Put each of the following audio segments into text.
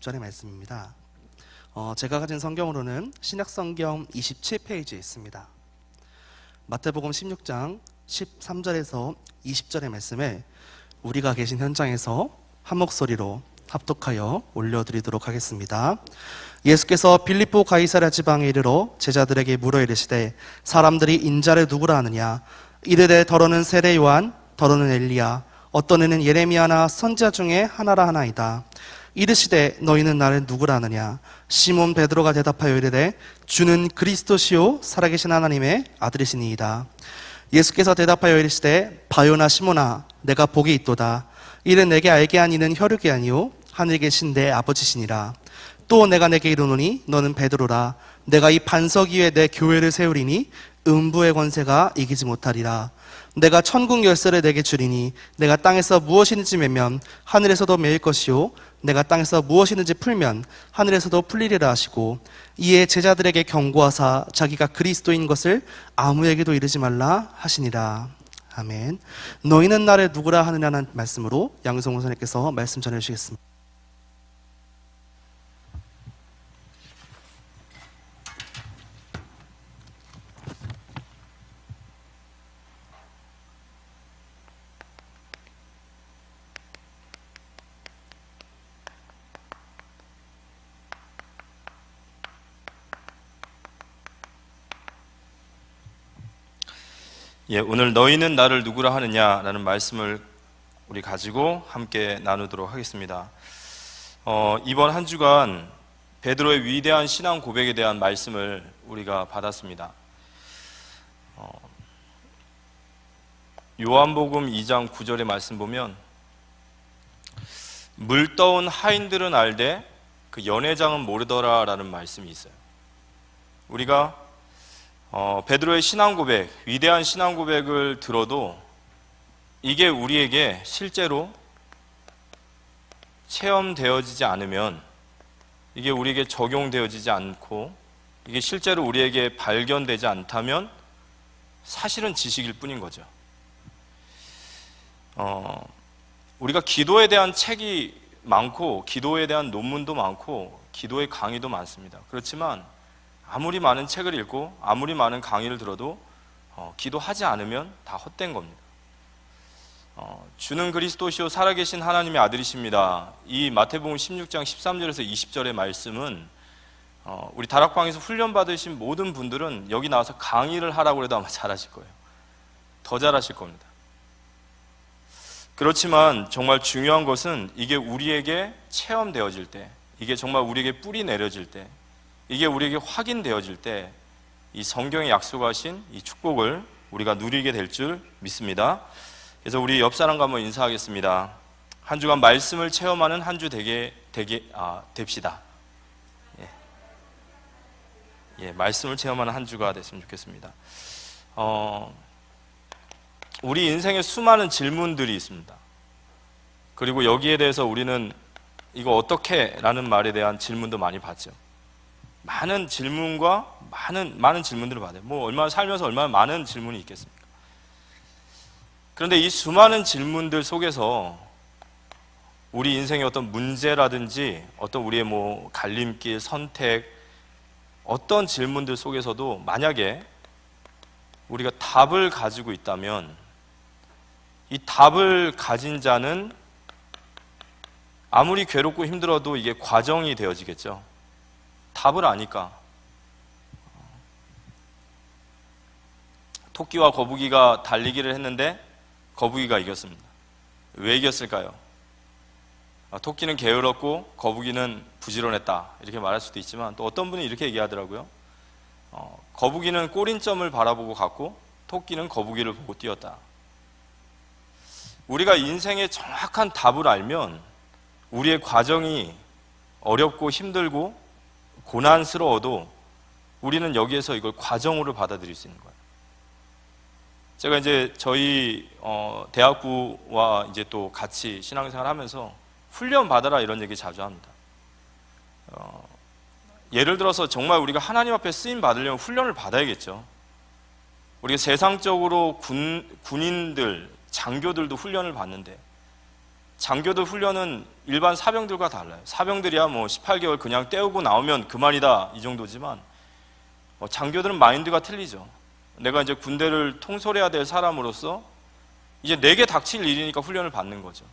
20절의 말씀입니다. 제가 가진 성경으로는 신약성경 27페이지에 있습니다. 마태복음 16장 13절에서 20절의 말씀을 우리가 계신 현장에서 한 목소리로 합독하여 올려드리도록 하겠습니다. 예수께서 빌립보 가이사랴 지방에 이르러 제자들에게 물어 이르시되 사람들이 인자를 누구라 하느냐? 이르되 더러는 세례 요한, 더러는 엘리야, 어떤 이는 예레미야나 선지자 중에 하나라 하나이다. 이르시되 너희는 나를 누구라 하느냐? 시몬 베드로가 대답하여 이르되 주는 그리스도시요 살아계신 하나님의 아들이시니이다. 예수께서 대답하여 이르시되 바요나 시몬아 내가 복이 있도다. 이는 내게 알게 한 이는 혈육이 아니요 하늘에 계신 내 아버지시니라. 또 내가 내게 이르노니 너는 베드로라. 내가 이 반석 위에 내 교회를 세우리니 음부의 권세가 이기지 못하리라. 내가 천국 열쇠를 내게 주리니 내가 땅에서 무엇이든지 매면 하늘에서도 매일 것이요 내가 땅에서 무엇이든지 풀면 하늘에서도 풀리리라 하시고, 이에 제자들에게 경고하사 자기가 그리스도인 것을 아무에게도 이르지 말라 하시니라. 아멘. 너희는 나를 누구라 하느냐는 말씀으로 양성호 선생님께서 말씀 전해주시겠습니다. 오늘 너희는 나를 누구라 하느냐라는 말씀을 우리 가지고 함께 나누도록 하겠습니다. 이번 한 주간 베드로의 위대한 신앙 고백에 대한 말씀을 우리가 받았습니다. 요한복음 2장 9절의 말씀 보면 물떠온 하인들은 알되 그 연회장은 모르더라 라는 말씀이 있어요. 우리가 베드로의 신앙 고백, 위대한 신앙 고백을 들어도 이게 우리에게 실제로 체험되어지지 않으면, 이게 우리에게 적용되어지지 않고 이게 실제로 우리에게 발견되지 않다면 사실은 지식일 뿐인 거죠. 우리가 기도에 대한 책이 많고 기도에 대한 논문도 많고 기도의 강의도 많습니다. 그렇지만 아무리 많은 책을 읽고 아무리 많은 강의를 들어도 기도하지 않으면 다 헛된 겁니다. 주는 그리스도시요 살아계신 하나님의 아들이십니다. 이 마태복음 16장 13절에서 20절의 말씀은 우리 다락방에서 훈련 받으신 모든 분들은 여기 나와서 강의를 하라고 해도 아마 잘하실 거예요. 더 잘하실 겁니다. 그렇지만 정말 중요한 것은 이게 우리에게 체험되어질 때, 이게 정말 우리에게 뿌리 내려질 때, 이게 우리에게 확인되어질 때 이 성경에 약속하신 이 축복을 우리가 누리게 될 줄 믿습니다. 그래서 우리 옆 사람과 한번 인사하겠습니다. 한 주간 말씀을 체험하는 한 주 됩시다. 말씀을 체험하는 한 주가 됐으면 좋겠습니다. 우리 인생에 수많은 질문들이 있습니다. 그리고 여기에 대해서 우리는 이거 어떻게? 라는 말에 대한 질문도 많이 받죠. 많은 질문과 많은 질문들을 받아요. 얼마나 살면서 얼마나 많은 질문이 있겠습니까? 그런데 이 수많은 질문들 속에서 우리 인생의 어떤 문제라든지 어떤 우리의 갈림길, 선택, 어떤 질문들 속에서도 만약에 우리가 답을 가지고 있다면 이 답을 가진 자는 아무리 괴롭고 힘들어도 이게 과정이 되어지겠죠. 답을 아니까. 토끼와 거북이가 달리기를 했는데 거북이가 이겼습니다. 왜 이겼을까요? 토끼는 게을렀고 거북이는 부지런했다, 이렇게 말할 수도 있지만 또 어떤 분이 이렇게 얘기하더라고요. 거북이는 꼬린점을 바라보고 갔고 토끼는 거북이를 보고 뛰었다. 우리가 인생의 정확한 답을 알면 우리의 과정이 어렵고 힘들고 고난스러워도 우리는 여기에서 이걸 과정으로 받아들일 수 있는 거예요. 제가 이제 저희 대학부와 이제 또 같이 신앙생활 하면서 훈련 받아라 이런 얘기 자주 합니다. 예를 들어서 정말 우리가 하나님 앞에 쓰임 받으려면 훈련을 받아야겠죠. 우리가 세상적으로 군인들, 장교들도 훈련을 받는데 장교들 훈련은 일반 사병들과 달라요. 사병들이야 뭐 18개월 그냥 때우고 나오면 그만이다 이 정도지만 장교들은 마인드가 틀리죠. 내가 이제 군대를 통솔해야 될 사람으로서 이제 내게 닥칠 일이니까 훈련을 받는 거죠.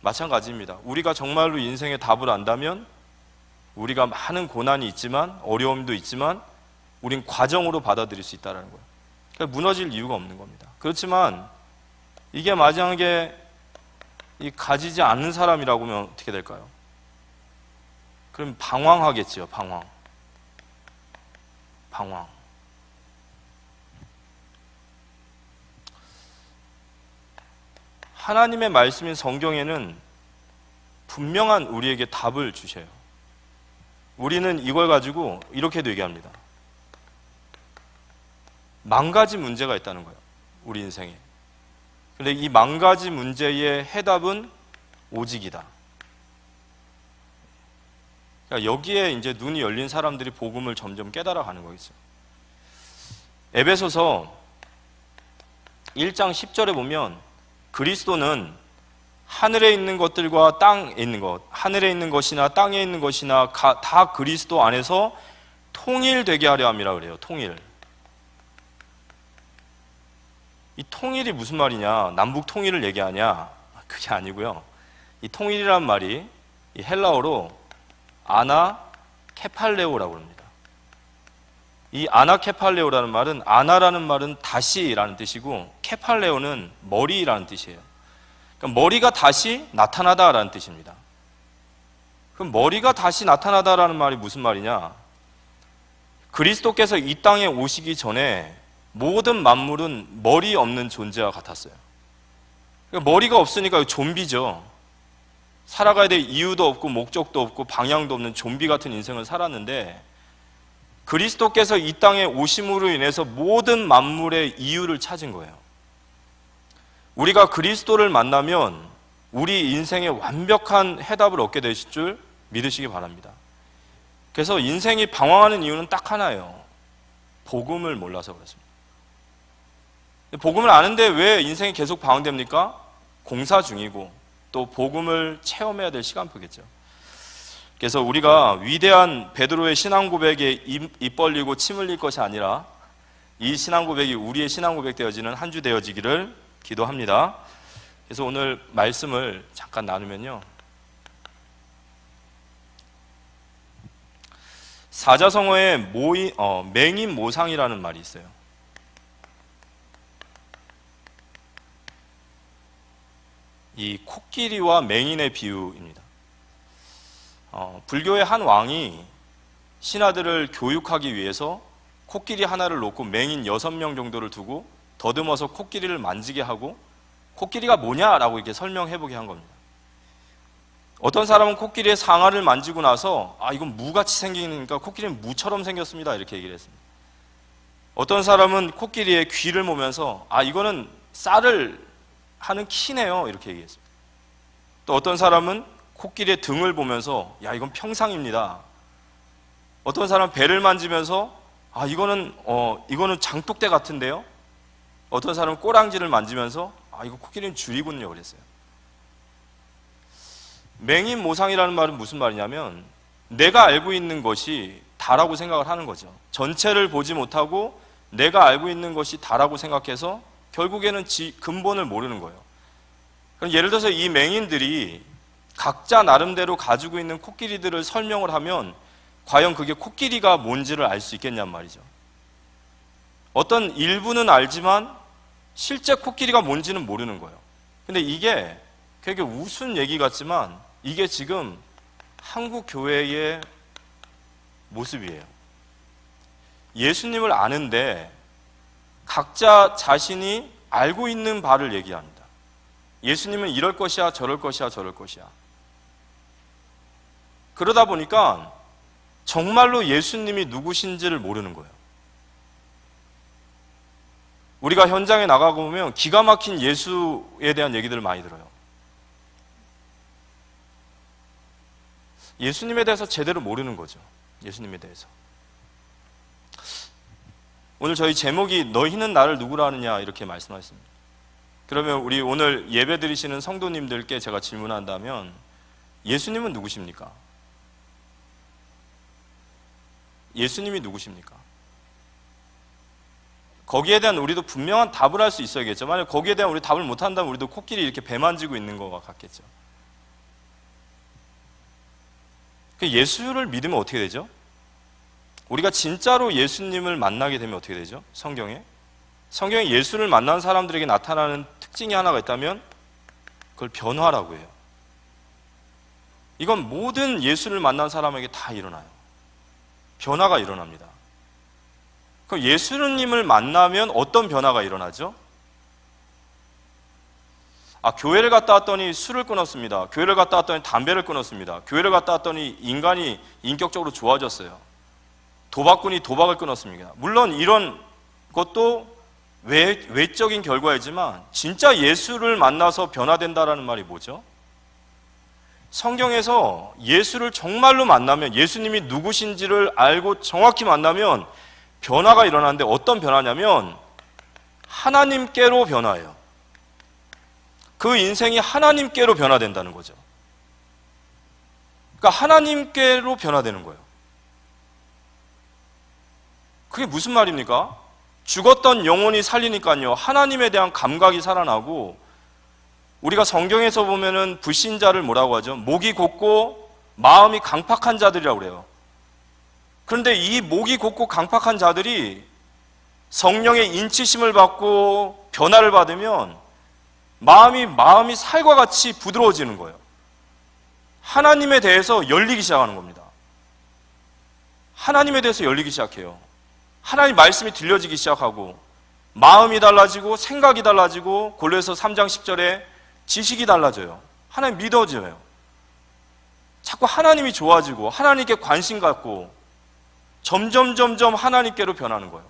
마찬가지입니다. 우리가 정말로 인생의 답을 안다면 우리가 많은 고난이 있지만 어려움도 있지만 우린 과정으로 받아들일 수 있다는 거예요. 그러니까 무너질 이유가 없는 겁니다. 그렇지만 이게 마지막에 가지지 않는 사람이라고 하면 어떻게 될까요? 그럼 방황하겠죠. 방황. 하나님의 말씀인 성경에는 분명한 우리에게 답을 주셔요. 우리는 이걸 가지고 이렇게도 얘기합니다. 망가진 문제가 있다는 거예요. 우리 인생에. 근데 이 망가진 문제의 해답은 오직이다. 그러니까 여기에 이제 눈이 열린 사람들이 복음을 점점 깨달아가는 거겠죠. 에베소서 1장 10절에 보면 그리스도는 하늘에 있는 것들과 땅에 있는 것, 하늘에 있는 것이나 땅에 있는 것이나 다 그리스도 안에서 통일되게 하려 함이라 그래요. 통일. 이 통일이 무슨 말이냐? 남북 통일을 얘기하냐? 그게 아니고요. 이 통일이란 말이 이 헬라어로 아나 케팔레오라고 합니다. 이 아나 케팔레오라는 말은 아나라는 말은 다시라는 뜻이고 케팔레오는 머리라는 뜻이에요. 그러니까 머리가 다시 나타나다라는 뜻입니다. 그럼 머리가 다시 나타나다라는 말이 무슨 말이냐? 그리스도께서 이 땅에 오시기 전에 모든 만물은 머리 없는 존재와 같았어요. 그러니까 머리가 없으니까 좀비죠. 살아가야 될 이유도 없고 목적도 없고 방향도 없는 좀비 같은 인생을 살았는데 그리스도께서 이 땅에 오심으로 인해서 모든 만물의 이유를 찾은 거예요. 우리가 그리스도를 만나면 우리 인생의 완벽한 해답을 얻게 되실 줄 믿으시기 바랍니다. 그래서 인생이 방황하는 이유는 딱 하나예요. 복음을 몰라서 그렇습니다. 복음을 아는데 왜 인생이 계속 방황됩니까? 공사 중이고 또 복음을 체험해야 될 시간표겠죠. 그래서 우리가 위대한 베드로의 신앙 고백에 입 벌리고 침 흘릴 것이 아니라 이 신앙 고백이 우리의 신앙 고백 되어지는 한 주 되어지기를 기도합니다. 그래서 오늘 말씀을 잠깐 나누면요. 사자성어에 맹인 모상이라는 말이 있어요. 이 코끼리와 맹인의 비유입니다. 불교의 한 왕이 신하들을 교육하기 위해서 코끼리 하나를 놓고 맹인 6명 정도를 두고 더듬어서 코끼리를 만지게 하고 코끼리가 뭐냐라고 이렇게 설명해보게 한 겁니다. 어떤 사람은 코끼리의 상아를 만지고 나서 이건 무같이 생기니까 코끼리는 무처럼 생겼습니다 이렇게 얘기를 했습니다. 어떤 사람은 코끼리의 귀를 보면서 이거는 쌀을 하는 키네요 이렇게 얘기했습니다. 또 어떤 사람은 코끼리의 등을 보면서 이건 평상입니다. 어떤 사람은 배를 만지면서 이거는 장독대 같은데요. 어떤 사람은 꼬랑지를 만지면서 이거 코끼리는 줄이군요 그랬어요. 맹인 모상이라는 말은 무슨 말이냐면 내가 알고 있는 것이 다라고 생각을 하는 거죠. 전체를 보지 못하고 내가 알고 있는 것이 다라고 생각해서 결국에는 근본을 모르는 거예요. 그럼 예를 들어서 이 맹인들이 각자 나름대로 가지고 있는 코끼리들을 설명을 하면 과연 그게 코끼리가 뭔지를 알 수 있겠냔 말이죠. 어떤 일부는 알지만 실제 코끼리가 뭔지는 모르는 거예요. 근데 이게 되게 우스운 얘기 같지만 이게 지금 한국 교회의 모습이에요. 예수님을 아는데 각자 자신이 알고 있는 바를 얘기합니다. 예수님은 이럴 것이야, 저럴 것이야, 저럴 것이야. 그러다 보니까 정말로 예수님이 누구신지를 모르는 거예요. 우리가 현장에 나가고 보면 기가 막힌 예수에 대한 얘기들을 많이 들어요. 예수님에 대해서 제대로 모르는 거죠. 예수님에 대해서. 오늘 저희 제목이 너희는 나를 누구라 하느냐 이렇게 말씀하셨습니다. 그러면 우리 오늘 예배 드리시는 성도님들께 제가 질문한다면 예수님은 누구십니까? 예수님이 누구십니까? 거기에 대한 우리도 분명한 답을 할 수 있어야겠죠. 만약 거기에 대한 우리 답을 못한다면 우리도 코끼리 이렇게 배 만지고 있는 것 같겠죠. 예수를 믿으면 어떻게 되죠? 우리가 진짜로 예수님을 만나게 되면 어떻게 되죠? 성경에 예수를 만난 사람들에게 나타나는 특징이 하나가 있다면 그걸 변화라고 해요. 이건 모든 예수를 만난 사람에게 다 일어나요. 변화가 일어납니다. 그럼 예수님을 만나면 어떤 변화가 일어나죠? 교회를 갔다 왔더니 술을 끊었습니다. 교회를 갔다 왔더니 담배를 끊었습니다. 교회를 갔다 왔더니 인간이 인격적으로 좋아졌어요. 도박꾼이 도박을 끊었습니다. 물론 이런 것도 외적인 결과이지만 진짜 예수를 만나서 변화된다라는 말이 뭐죠? 성경에서 예수를 정말로 만나면, 예수님이 누구신지를 알고 정확히 만나면 변화가 일어나는데 어떤 변화냐면 하나님께로 변화해요. 그 인생이 하나님께로 변화된다는 거죠. 그러니까 하나님께로 변화되는 거예요. 그게 무슨 말입니까? 죽었던 영혼이 살리니까요, 하나님에 대한 감각이 살아나고, 우리가 성경에서 보면은 불신자를 뭐라고 하죠? 목이 곧고 마음이 강팍한 자들이라고 그래요. 그런데 이 목이 곧고 강팍한 자들이 성령의 인치심을 받고 변화를 받으면 마음이 살과 같이 부드러워지는 거예요. 하나님에 대해서 열리기 시작하는 겁니다. 하나님에 대해서 열리기 시작해요. 하나님 말씀이 들려지기 시작하고, 마음이 달라지고 생각이 달라지고, 골로새서 3장 10절에 지식이 달라져요. 하나님 믿어져요. 자꾸 하나님이 좋아지고 하나님께 관심 갖고 점점 하나님께로 변하는 거예요.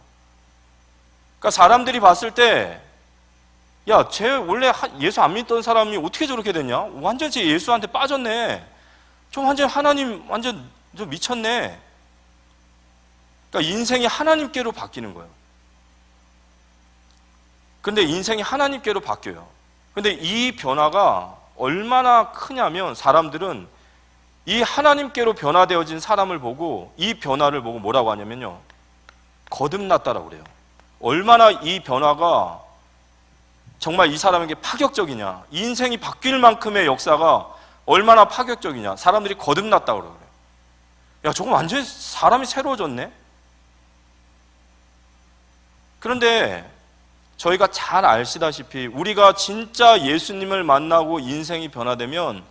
그러니까 사람들이 봤을 때, 야, 쟤 원래 예수 안 믿던 사람이 어떻게 저렇게 됐냐? 완전 쟤 예수한테 빠졌네. 좀 완전 하나님 완전 좀 미쳤네. 그러니까 인생이 하나님께로 바뀌는 거예요. 근데 인생이 하나님께로 바뀌어요. 근데 이 변화가 얼마나 크냐면, 사람들은 이 하나님께로 변화되어진 사람을 보고, 이 변화를 보고 뭐라고 하냐면요, 거듭났다라고 그래요. 얼마나 이 변화가 정말 이 사람에게 파격적이냐, 이 인생이 바뀔 만큼의 역사가 얼마나 파격적이냐, 사람들이 거듭났다고 그래요. 야, 저거 완전히 사람이 새로워졌네? 그런데 저희가 잘 아시다시피 우리가 진짜 예수님을 만나고 인생이 변화되면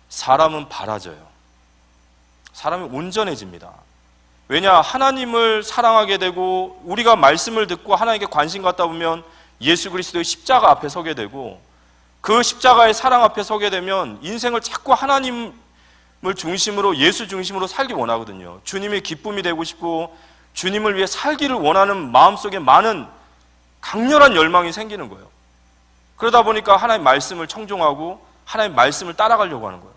사람은 바라져요. 사람이 온전해집니다. 왜냐? 하나님을 사랑하게 되고, 우리가 말씀을 듣고 하나님께 관심 갖다 보면 예수 그리스도의 십자가 앞에 서게 되고, 그 십자가의 사랑 앞에 서게 되면 인생을 자꾸 하나님을 중심으로, 예수 중심으로 살기 원하거든요. 주님의 기쁨이 되고 싶고 주님을 위해 살기를 원하는 마음속에 많은 강렬한 열망이 생기는 거예요. 그러다 보니까 하나님 말씀을 청종하고 하나님 말씀을 따라가려고 하는 거예요.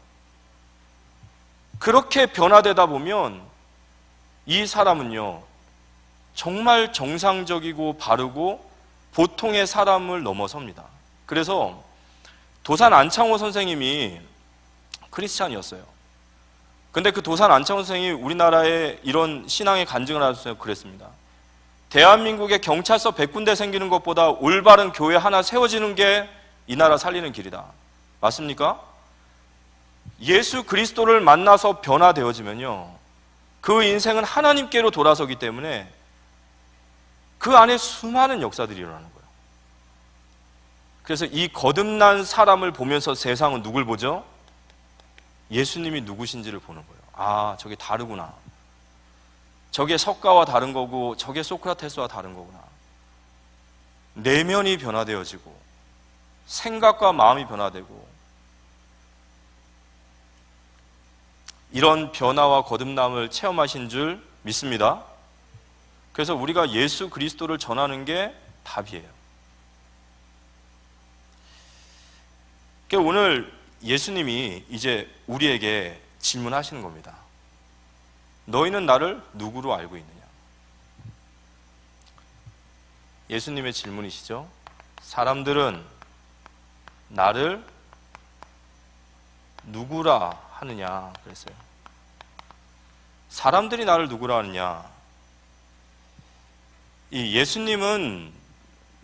그렇게 변화되다 보면 이 사람은요, 정말 정상적이고 바르고 보통의 사람을 넘어섭니다. 그래서 도산 안창호 선생님이 크리스찬이었어요. 근데 그 도산 안창호 선생님이 우리나라에 이런 신앙의 간증을 하셔서 그랬습니다. 대한민국에 경찰서 100군데 생기는 것보다 올바른 교회 하나 세워지는 게 이 나라 살리는 길이다. 맞습니까? 예수 그리스도를 만나서 변화되어지면요, 그 인생은 하나님께로 돌아서기 때문에 그 안에 수많은 역사들이 일어나는 거예요. 그래서 이 거듭난 사람을 보면서 세상은 누굴 보죠? 예수님이 누구신지를 보는 거예요. 아, 저게 다르구나. 저게 석가와 다른 거고 저게 소크라테스와 다른 거구나. 내면이 변화되어지고 생각과 마음이 변화되고, 이런 변화와 거듭남을 체험하신 줄 믿습니다. 그래서 우리가 예수 그리스도를 전하는 게 답이에요. 그러니까 오늘 예수님이 이제 우리에게 질문하시는 겁니다. 너희는 나를 누구로 알고 있느냐? 예수님의 질문이시죠. 사람들은 나를 누구라 하느냐 그랬어요. 사람들이 나를 누구라 하느냐. 이 예수님은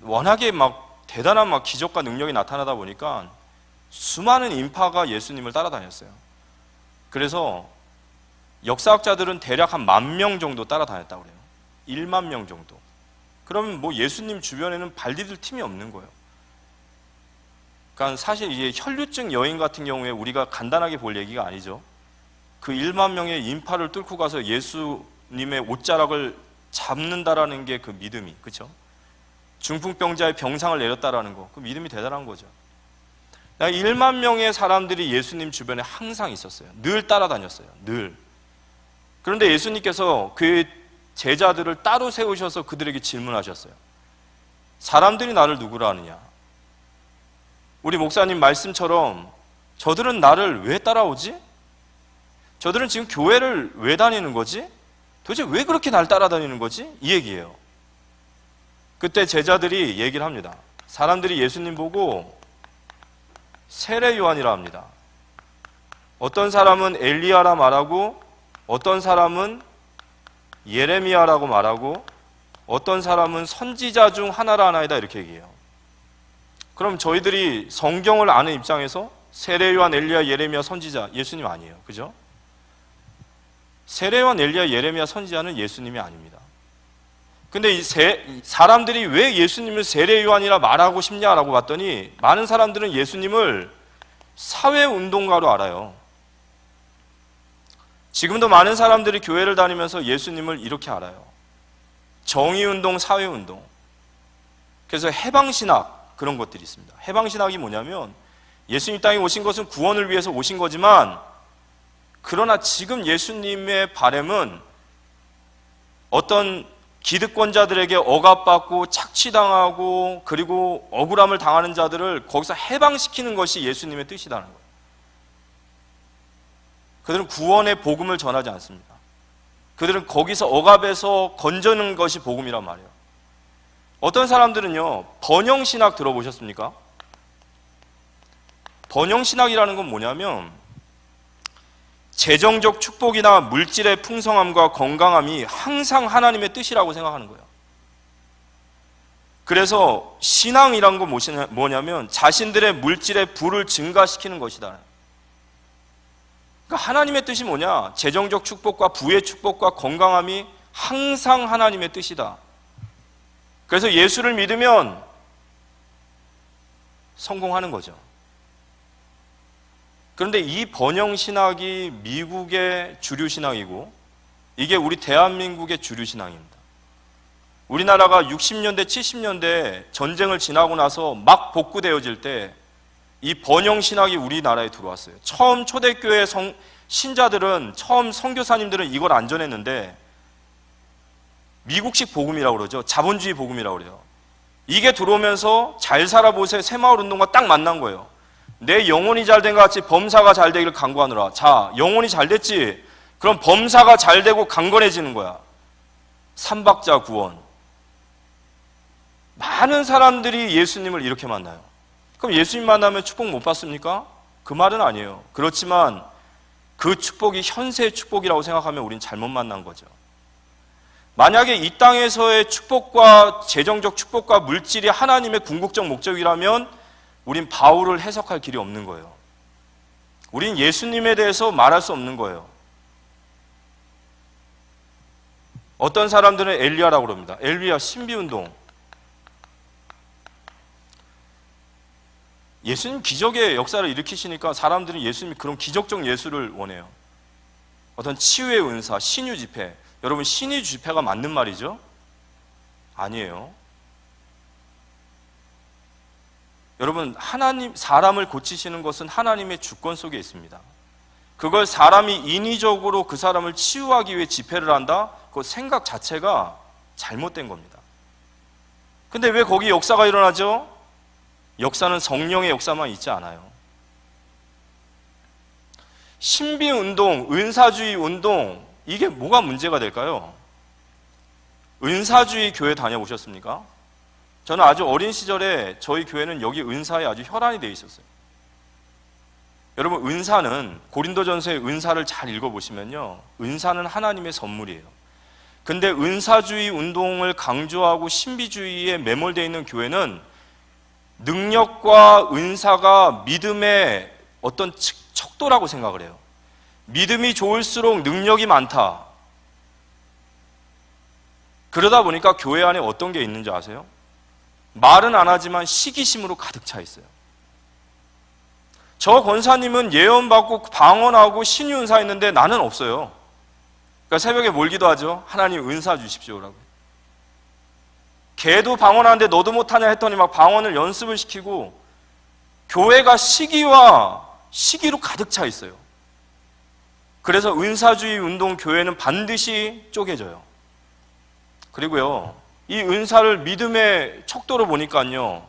워낙에 막 대단한 막 기적과 능력이 나타나다 보니까 수많은 인파가 예수님을 따라다녔어요. 그래서 역사학자들은 대략 한 10,000명 정도 따라다녔다고 그래요. 10,000명 정도. 그러면 뭐 예수님 주변에는 발 디딜 틈이 없는 거예요. 그러니까 사실 이게 혈류증 여인 같은 경우에 우리가 간단하게 볼 얘기가 아니죠. 그 10,000명의 인파를 뚫고 가서 예수님의 옷자락을 잡는다라는 게 그 믿음이, 그렇죠? 중풍병자의 병상을 내렸다라는 거, 그 믿음이 대단한 거죠. 10,000명의 사람들이 예수님 주변에 항상 있었어요. 늘 따라다녔어요. 늘. 그런데 예수님께서 그 제자들을 따로 세우셔서 그들에게 질문하셨어요. 사람들이 나를 누구라 하느냐? 우리 목사님 말씀처럼 저들은 나를 왜 따라오지? 저들은 지금 교회를 왜 다니는 거지? 도대체 왜 그렇게 날 따라다니는 거지? 이 얘기예요. 그때 제자들이 얘기를 합니다. 사람들이 예수님 보고 세례 요한이라 합니다. 어떤 사람은 엘리야라 말하고, 어떤 사람은 예레미야라고 말하고, 어떤 사람은 선지자 중 하나라 하나이다 이렇게 얘기해요. 그럼 저희들이 성경을 아는 입장에서 세례 요한, 엘리야, 예레미야, 선지자, 예수님 아니에요. 그죠? 세례 요한, 엘리야, 예레미야, 선지자는 예수님이 아닙니다. 근데 이 사람들이 왜 예수님을 세례 요한이라 말하고 싶냐라고 봤더니 많은 사람들은 예수님을 사회운동가로 알아요. 지금도 많은 사람들이 교회를 다니면서 예수님을 이렇게 알아요. 정의운동, 사회운동. 그래서 해방신학 그런 것들이 있습니다. 해방신학이 뭐냐면 예수님 땅에 오신 것은 구원을 위해서 오신 거지만 그러나 지금 예수님의 바램은 어떤 기득권자들에게 억압받고 착취당하고 그리고 억울함을 당하는 자들을 거기서 해방시키는 것이 예수님의 뜻이라는 거예요. 그들은 구원의 복음을 전하지 않습니다. 그들은 거기서 억압에서 건져는 것이 복음이란 말이에요. 어떤 사람들은요, 번영신학 들어보셨습니까? 번영신학이라는 건 뭐냐면 재정적 축복이나 물질의 풍성함과 건강함이 항상 하나님의 뜻이라고 생각하는 거예요. 그래서 신앙이란 건 뭐냐면 자신들의 물질의 부를 증가시키는 것이다. 그러니까 하나님의 뜻이 뭐냐? 재정적 축복과 부의 축복과 건강함이 항상 하나님의 뜻이다. 그래서 예수를 믿으면 성공하는 거죠. 그런데 이 번영신학이 미국의 주류신학이고 이게 우리 대한민국의 주류신앙입니다. 우리나라가 60년대, 70년대 전쟁을 지나고 나서 막 복구되어질 때 이 번영신학이 우리나라에 들어왔어요. 처음 초대교회 신자들은, 처음 선교사님들은 이걸 안 전했는데 미국식 복음이라고 그러죠. 자본주의 복음이라고 그래요. 이게 들어오면서 잘 살아보세요. 새마을운동과 딱 만난 거예요. 내 영혼이 잘된 것 같이 범사가 잘 되기를 간구하노라. 자, 영혼이 잘 됐지? 그럼 범사가 잘 되고 강건해지는 거야. 삼박자 구원. 많은 사람들이 예수님을 이렇게 만나요. 그럼 예수님 만나면 축복 못 받습니까? 그 말은 아니에요. 그렇지만 그 축복이 현세의 축복이라고 생각하면 우린 잘못 만난 거죠. 만약에 이 땅에서의 축복과 재정적 축복과 물질이 하나님의 궁극적 목적이라면 우린 바울을 해석할 길이 없는 거예요. 우린 예수님에 대해서 말할 수 없는 거예요. 어떤 사람들은 엘리야라고 그럽니다. 엘리야 신비운동. 예수님 기적의 역사를 일으키시니까 사람들은 예수님이 그런 기적적 예수를 원해요. 어떤 치유의 은사, 신유 집회. 여러분 신유 집회가 맞는 말이죠? 아니에요. 여러분 하나님, 사람을 고치시는 것은 하나님의 주권 속에 있습니다. 그걸 사람이 인위적으로 그 사람을 치유하기 위해 집회를 한다? 그 생각 자체가 잘못된 겁니다. 근데 왜 거기 역사가 일어나죠? 역사는 성령의 역사만 있지 않아요. 신비운동, 은사주의 운동, 이게 뭐가 문제가 될까요? 은사주의 교회 다녀보셨습니까? 저는 아주 어린 시절에 저희 교회는 여기 은사에 아주 혈안이 돼 있었어요. 여러분, 은사는 고린도전서의 은사를 잘 읽어보시면요, 은사는 하나님의 선물이에요. 근데 은사주의 운동을 강조하고 신비주의에 매몰되어 있는 교회는 능력과 은사가 믿음의 어떤 척도라고 생각을 해요. 믿음이 좋을수록 능력이 많다. 그러다 보니까 교회 안에 어떤 게 있는지 아세요? 말은 안 하지만 시기심으로 가득 차 있어요. 저 권사님은 예언받고 방언하고 신유은사 했는데 나는 없어요. 그러니까 새벽에 뭘 기도하죠? 하나님 은사 주십시오라고. 걔도 방언하는데 너도 못하냐 했더니 막 방언을 연습을 시키고, 교회가 시기와 시기로 가득 차 있어요. 그래서 은사주의 운동 교회는 반드시 쪼개져요. 그리고요, 이 은사를 믿음의 척도로 보니까요,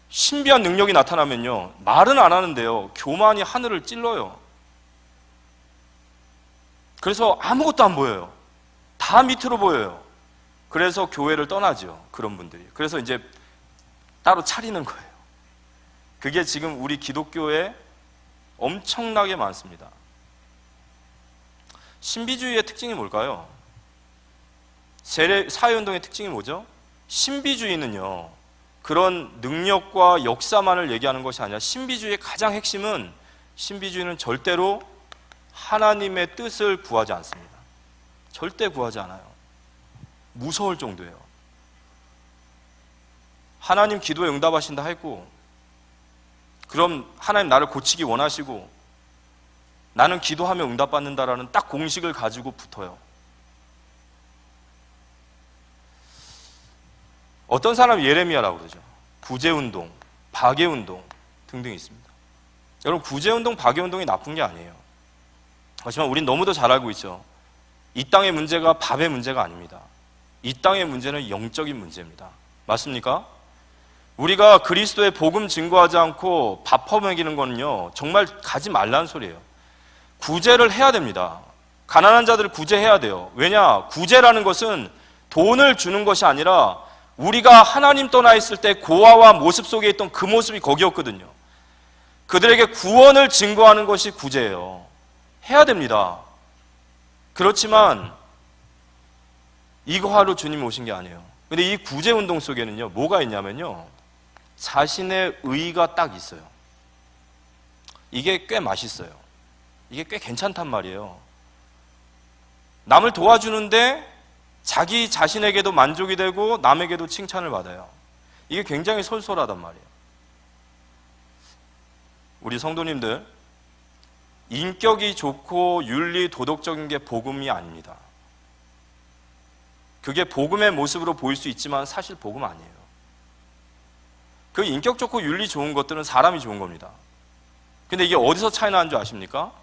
신비한 능력이 나타나면요, 말은 안 하는데요, 교만이 하늘을 찔러요. 그래서 아무것도 안 보여요. 다 밑으로 보여요. 그래서 교회를 떠나죠, 그런 분들이. 그래서 이제 따로 차리는 거예요. 그게 지금 우리 기독교에 엄청나게 많습니다. 신비주의의 특징이 뭘까요? 사회운동의 특징이 뭐죠? 신비주의는요, 그런 능력과 역사만을 얘기하는 것이 아니라, 신비주의의 가장 핵심은, 신비주의는 절대로 하나님의 뜻을 구하지 않습니다. 절대 구하지 않아요. 무서울 정도예요. 하나님 기도에 응답하신다 했고, 그럼 하나님 나를 고치기 원하시고, 나는 기도하면 응답받는다라는 딱 공식을 가지고 붙어요. 어떤 사람이 예레미야라고 그러죠. 구제운동, 박해운동 등등 있습니다. 여러분, 구제운동, 박해운동이 나쁜 게 아니에요. 하지만 우린 너무도 잘 알고 있죠. 이 땅의 문제가 밥의 문제가 아닙니다. 이 땅의 문제는 영적인 문제입니다. 맞습니까? 우리가 그리스도의 복음 증거하지 않고 밥 퍼먹이는 거는요, 정말 가지 말라는 소리예요. 구제를 해야 됩니다. 가난한 자들을 구제해야 돼요. 왜냐? 구제라는 것은 돈을 주는 것이 아니라, 우리가 하나님 떠나 있을 때 고아와 모습 속에 있던 그 모습이 거기였거든요. 그들에게 구원을 증거하는 것이 구제예요. 해야 됩니다. 그렇지만 이거 하러 주님이 오신 게 아니에요. 근데 이 구제 운동 속에는요, 뭐가 있냐면요, 자신의 의의가 딱 있어요. 이게 꽤 맛있어요. 이게 꽤 괜찮단 말이에요. 남을 도와주는데 자기 자신에게도 만족이 되고 남에게도 칭찬을 받아요. 이게 굉장히 솔솔하단 말이에요. 우리 성도님들, 인격이 좋고 윤리 도덕적인 게 복음이 아닙니다. 그게 복음의 모습으로 보일 수 있지만 사실 복음 아니에요. 그 인격 좋고 윤리 좋은 것들은 사람이 좋은 겁니다. 근데 이게 어디서 차이 나는 줄 아십니까?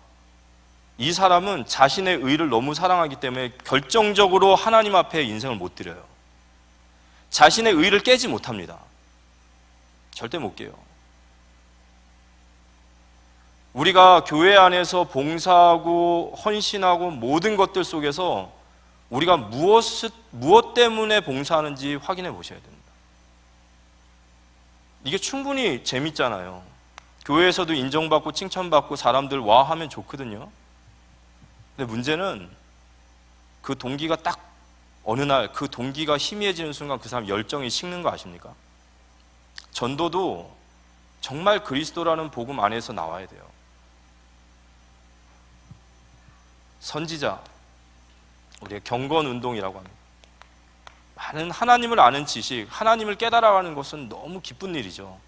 이 사람은 자신의 의를 너무 사랑하기 때문에 결정적으로 하나님 앞에 인생을 못 드려요. 자신의 의를 깨지 못합니다. 절대 못 깨요. 우리가 교회 안에서 봉사하고 헌신하고 모든 것들 속에서 우리가 무엇 때문에 봉사하는지 확인해 보셔야 됩니다. 이게 충분히 재밌잖아요. 교회에서도 인정받고 칭찬받고 사람들 와 하면 좋거든요. 근데 문제는 그 동기가 딱 어느 날 그 동기가 희미해지는 순간 그 사람 열정이 식는 거 아십니까? 전도도 정말 그리스도라는 복음 안에서 나와야 돼요. 선지자, 우리가 경건운동이라고 합니다. 많은 하나님을 아는 지식, 하나님을 깨달아가는 것은 너무 기쁜 일이죠.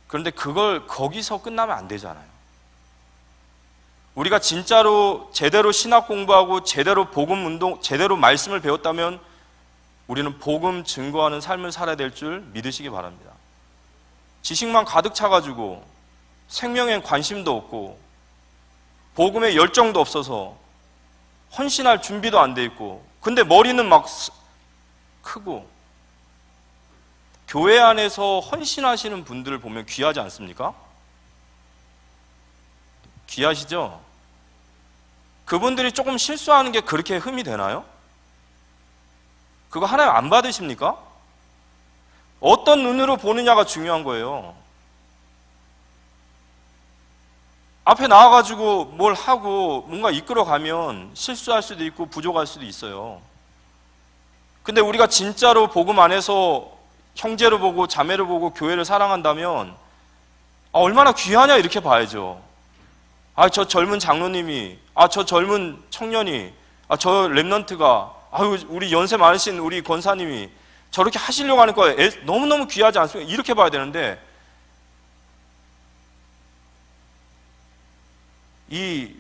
그런데 그걸 거기서 끝나면 안 되잖아요. 우리가 진짜로 제대로 신학 공부하고 제대로 복음 운동, 제대로 말씀을 배웠다면 우리는 복음 증거하는 삶을 살아야 될 줄 믿으시기 바랍니다. 지식만 가득 차가지고 생명엔 관심도 없고 복음에 열정도 없어서 헌신할 준비도 안 돼 있고, 근데 머리는 막 크고, 교회 안에서 헌신하시는 분들을 보면 귀하지 않습니까? 귀하시죠? 그분들이 조금 실수하는 게 그렇게 흠이 되나요? 그거 하나님 안 받으십니까? 어떤 눈으로 보느냐가 중요한 거예요. 앞에 나와가지고 뭘 하고 뭔가 이끌어가면 실수할 수도 있고 부족할 수도 있어요. 근데 우리가 진짜로 복음 안에서 형제를 보고 자매를 보고 교회를 사랑한다면 얼마나 귀하냐 이렇게 봐야죠. 저 젊은 장로님이, 저 젊은 청년이, 저 랩런트가, 우리 연세 많으신 우리 권사님이 저렇게 하시려고 하는 거 너무너무 귀하지 않습니까? 이렇게 봐야 되는데 이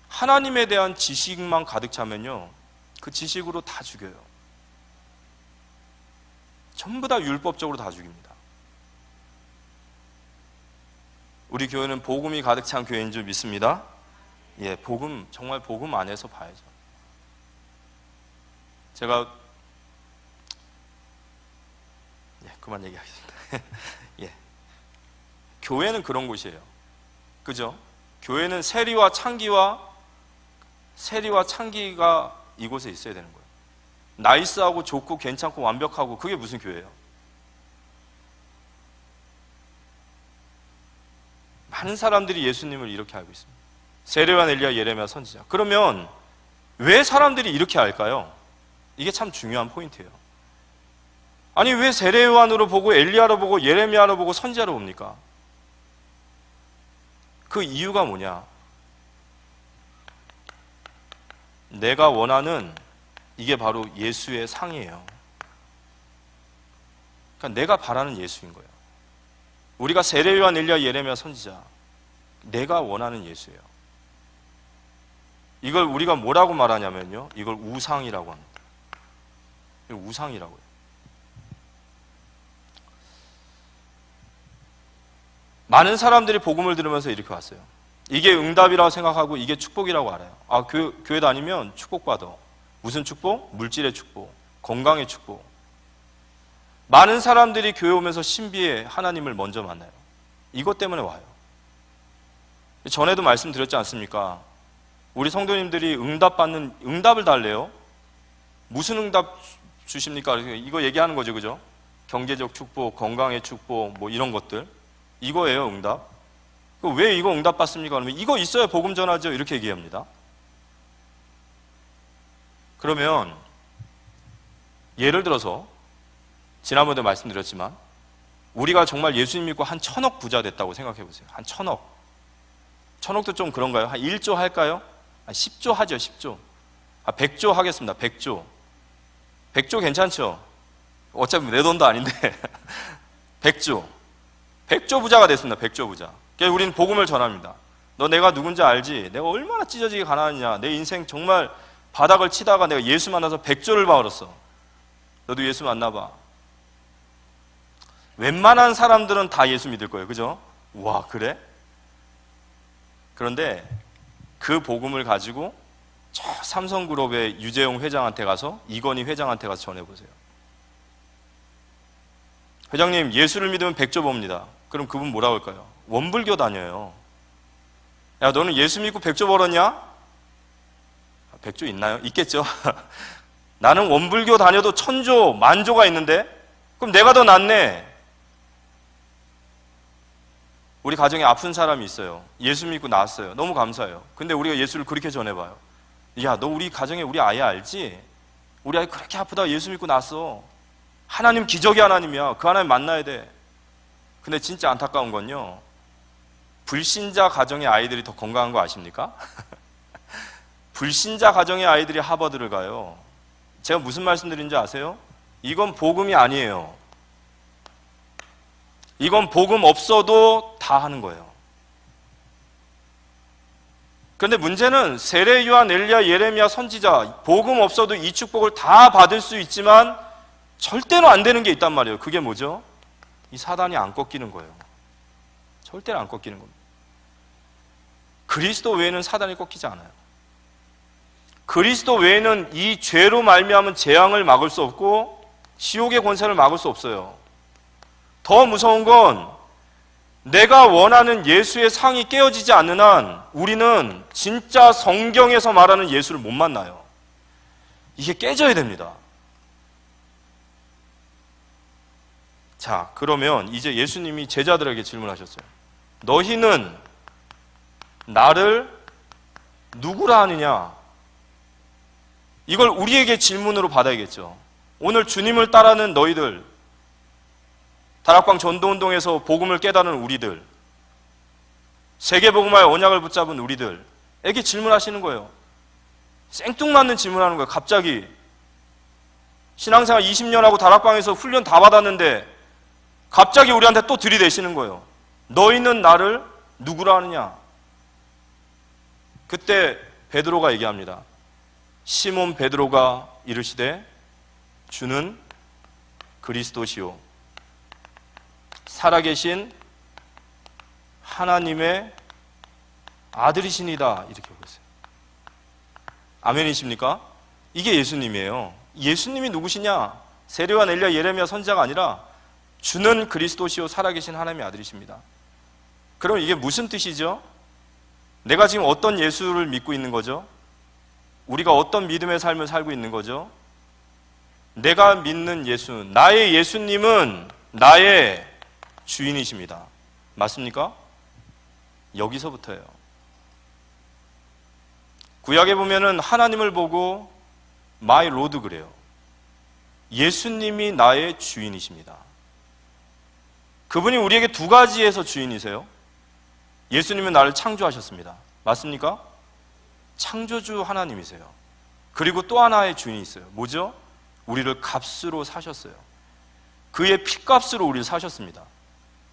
하나님에 대한 지식만 가득 차면요, 그 지식으로 다 죽여요. 전부 다 율법적으로 다 죽입니다. 우리 교회는 복음이 가득 찬 교회인 줄 믿습니다. 예, 정말 복음 안에서 봐야죠. 제가 그만 얘기하겠습니다. 예, 교회는 그런 곳이에요. 그죠? 교회는 세리와 창기가 이곳에 있어야 되는 거예요. 나이스하고 좋고 괜찮고 완벽하고, 그게 무슨 교회예요? 많은 사람들이 예수님을 이렇게 알고 있습니다. 세례요한, 엘리야, 예레미야, 선지자. 그러면 왜 사람들이 이렇게 알까요? 이게 참 중요한 포인트예요. 아니, 왜 세례요한으로 보고 엘리야로 보고 예레미야로 보고 선지자로 봅니까? 그 이유가 뭐냐? 내가 원하는, 이게 바로 예수의 상이에요. 그러니까 내가 바라는 예수인 거예요. 우리가 세례요한, 엘리야, 예레미야, 선지자, 내가 원하는 예수예요. 이걸 우리가 뭐라고 말하냐면요, 이걸 우상이라고 합니다. 우상이라고요. 많은 사람들이 복음을 들으면서 이렇게 왔어요. 이게 응답이라고 생각하고 이게 축복이라고 알아요. 교회 다니면 축복받아. 무슨 축복? 물질의 축복, 건강의 축복. 많은 사람들이 교회 오면서 신비의 하나님을 먼저 만나요. 이것 때문에 와요. 전에도 말씀드렸지 않습니까? 우리 성도님들이 응답을 달래요. 무슨 응답 주십니까? 이거 얘기하는 거죠, 그죠? 경제적 축복, 건강의 축복, 뭐 이런 것들. 이거예요, 응답. 왜 이거 응답 받습니까? 그러면 이거 있어야 복음 전하죠, 이렇게 얘기합니다. 그러면 예를 들어서 지난번에도 말씀드렸지만 우리가 정말 예수님 믿고 한 1,000억 부자 됐다고 생각해 보세요. 한 1,000억. 1,000억도 좀 그런가요? 한 1조 할까요? 한 10조 하죠, 10조. 100조 하겠습니다. 100조. 100조 괜찮죠? 어차피 내 돈도 아닌데. 100조. 100조 부자가 됐습니다. 100조 부자. 그래서 우리는 복음을 전합니다. 너 내가 누군지 알지? 내가 얼마나 찢어지게 가난하냐. 내 인생 정말 바닥을 치다가 내가 예수 만나서 100조를 벌었어. 너도 예수 만나봐. 웬만한 사람들은 다 예수 믿을 거예요. 그죠? 와, 그래? 그런데 그 복음을 가지고 저 삼성그룹의 유재용 회장한테 가서, 이건희 회장한테 가서 전해보세요. 회장님, 예수를 믿으면 100조 법니다. 그럼 그분 뭐라고 할까요? 원불교 다녀요. 야, 너는 예수 믿고 100조 벌었냐? 100조 있나요? 있겠죠. 나는 원불교 다녀도 1,000조, 10,000조가 있는데? 그럼 내가 더 낫네. 우리 가정에 아픈 사람이 있어요. 예수 믿고 나았어요. 너무 감사해요. 근데 우리가 예수를 그렇게 전해봐요. 야, 너 우리 가정에 우리 아이 알지? 우리 아이 그렇게 아프다가 예수 믿고 나았어. 하나님 기적의 하나님이야. 그 하나님 만나야 돼. 근데 진짜 안타까운 건요, 불신자 가정의 아이들이 더 건강한 거 아십니까? 불신자 가정의 아이들이 하버드를 가요. 제가 무슨 말씀드린지 아세요? 이건 복음이 아니에요. 이건 복음 없어도 다 하는 거예요. 그런데 문제는 세례 요한, 엘리야, 예레미야, 선지자, 복음 없어도 이 축복을 다 받을 수 있지만 절대로 안 되는 게 있단 말이에요. 그게 뭐죠? 이 사단이 안 꺾이는 거예요. 절대로 안 꺾이는 겁니다. 그리스도 외에는 사단이 꺾이지 않아요. 그리스도 외에는 이 죄로 말미암은 재앙을 막을 수 없고 지옥의 권세를 막을 수 없어요. 더 무서운 건 내가 원하는 예수의 상이 깨어지지 않는 한 우리는 진짜 성경에서 말하는 예수를 못 만나요. 이게 깨져야 됩니다. 자, 그러면 이제 예수님이 제자들에게 질문하셨어요. 너희는 나를 누구라 하느냐? 이걸 우리에게 질문으로 받아야겠죠. 오늘 주님을 따르는 너희들, 다락방 전도운동에서 복음을 깨달은 우리들, 세계복음화의 언약을 붙잡은 우리들에게 질문하시는 거예요. 생뚱맞는 질문하는 거예요. 갑자기 신앙생활 20년 하고 다락방에서 훈련 다 받았는데 갑자기 우리한테 또 들이대시는 거예요. 너희는 나를 누구라 하느냐? 그때 베드로가 얘기합니다. 시몬 베드로가 이르시되 주는 그리스도시요 살아계신 하나님의 아들이시니다. 이렇게 하고 있어요. 아멘이십니까? 이게 예수님이에요. 예수님이 누구시냐? 세례요한, 엘리야, 예레미야 선지자가 아니라 주는 그리스도시요 살아계신 하나님의 아들이십니다. 그럼 이게 무슨 뜻이죠? 내가 지금 어떤 예수를 믿고 있는 거죠? 우리가 어떤 믿음의 삶을 살고 있는 거죠? 내가 믿는 예수, 나의 예수님은 나의 주인이십니다. 맞습니까? 여기서부터예요. 구약에 보면은 하나님을 보고 마이 로드 그래요. 예수님이 나의 주인이십니다. 그분이 우리에게 두 가지에서 주인이세요. 예수님은 나를 창조하셨습니다. 맞습니까? 창조주 하나님이세요. 그리고 또 하나의 주인이 있어요. 뭐죠? 우리를 값으로 사셨어요. 그의 피값으로 우리를 사셨습니다.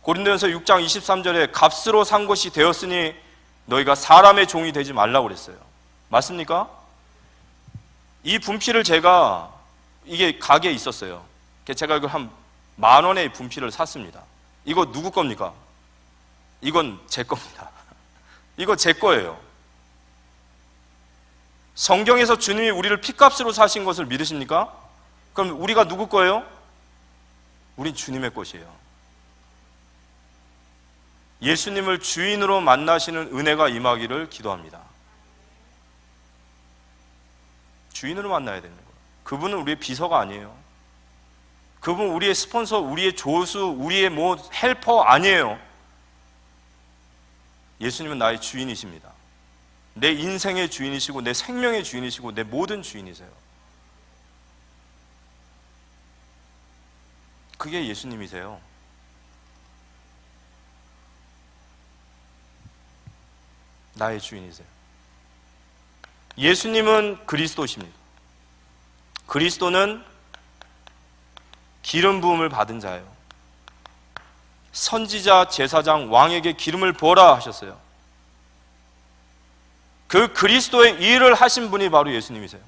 고린도전서 6장 23절에 값으로 산 것이 되었으니 너희가 사람의 종이 되지 말라고 그랬어요. 맞습니까? 이 분필을 제가 이게 가게에 있었어요. 제가 이걸 한 10,000원의 분필을 샀습니다. 이거 누구 겁니까? 이건 제 겁니다. 이거 제 거예요. 성경에서 주님이 우리를 피값으로 사신 것을 믿으십니까? 그럼 우리가 누구 거예요? 우린 주님의 것이에요. 예수님을 주인으로 만나시는 은혜가 임하기를 기도합니다. 주인으로 만나야 되는 거예요. 그분은 우리의 비서가 아니에요. 그분 우리의 스폰서, 우리의 조수, 우리의 헬퍼 아니에요. 예수님은 나의 주인이십니다. 내 인생의 주인이시고 내 생명의 주인이시고 내 모든 주인이세요. 그게 예수님이세요. 나의 주인이세요. 예수님은 그리스도십니다. 그리스도는 기름 부음을 받은 자예요. 선지자, 제사장, 왕에게 기름을 부어라 하셨어요. 그 그리스도의 일을 하신 분이 바로 예수님이세요.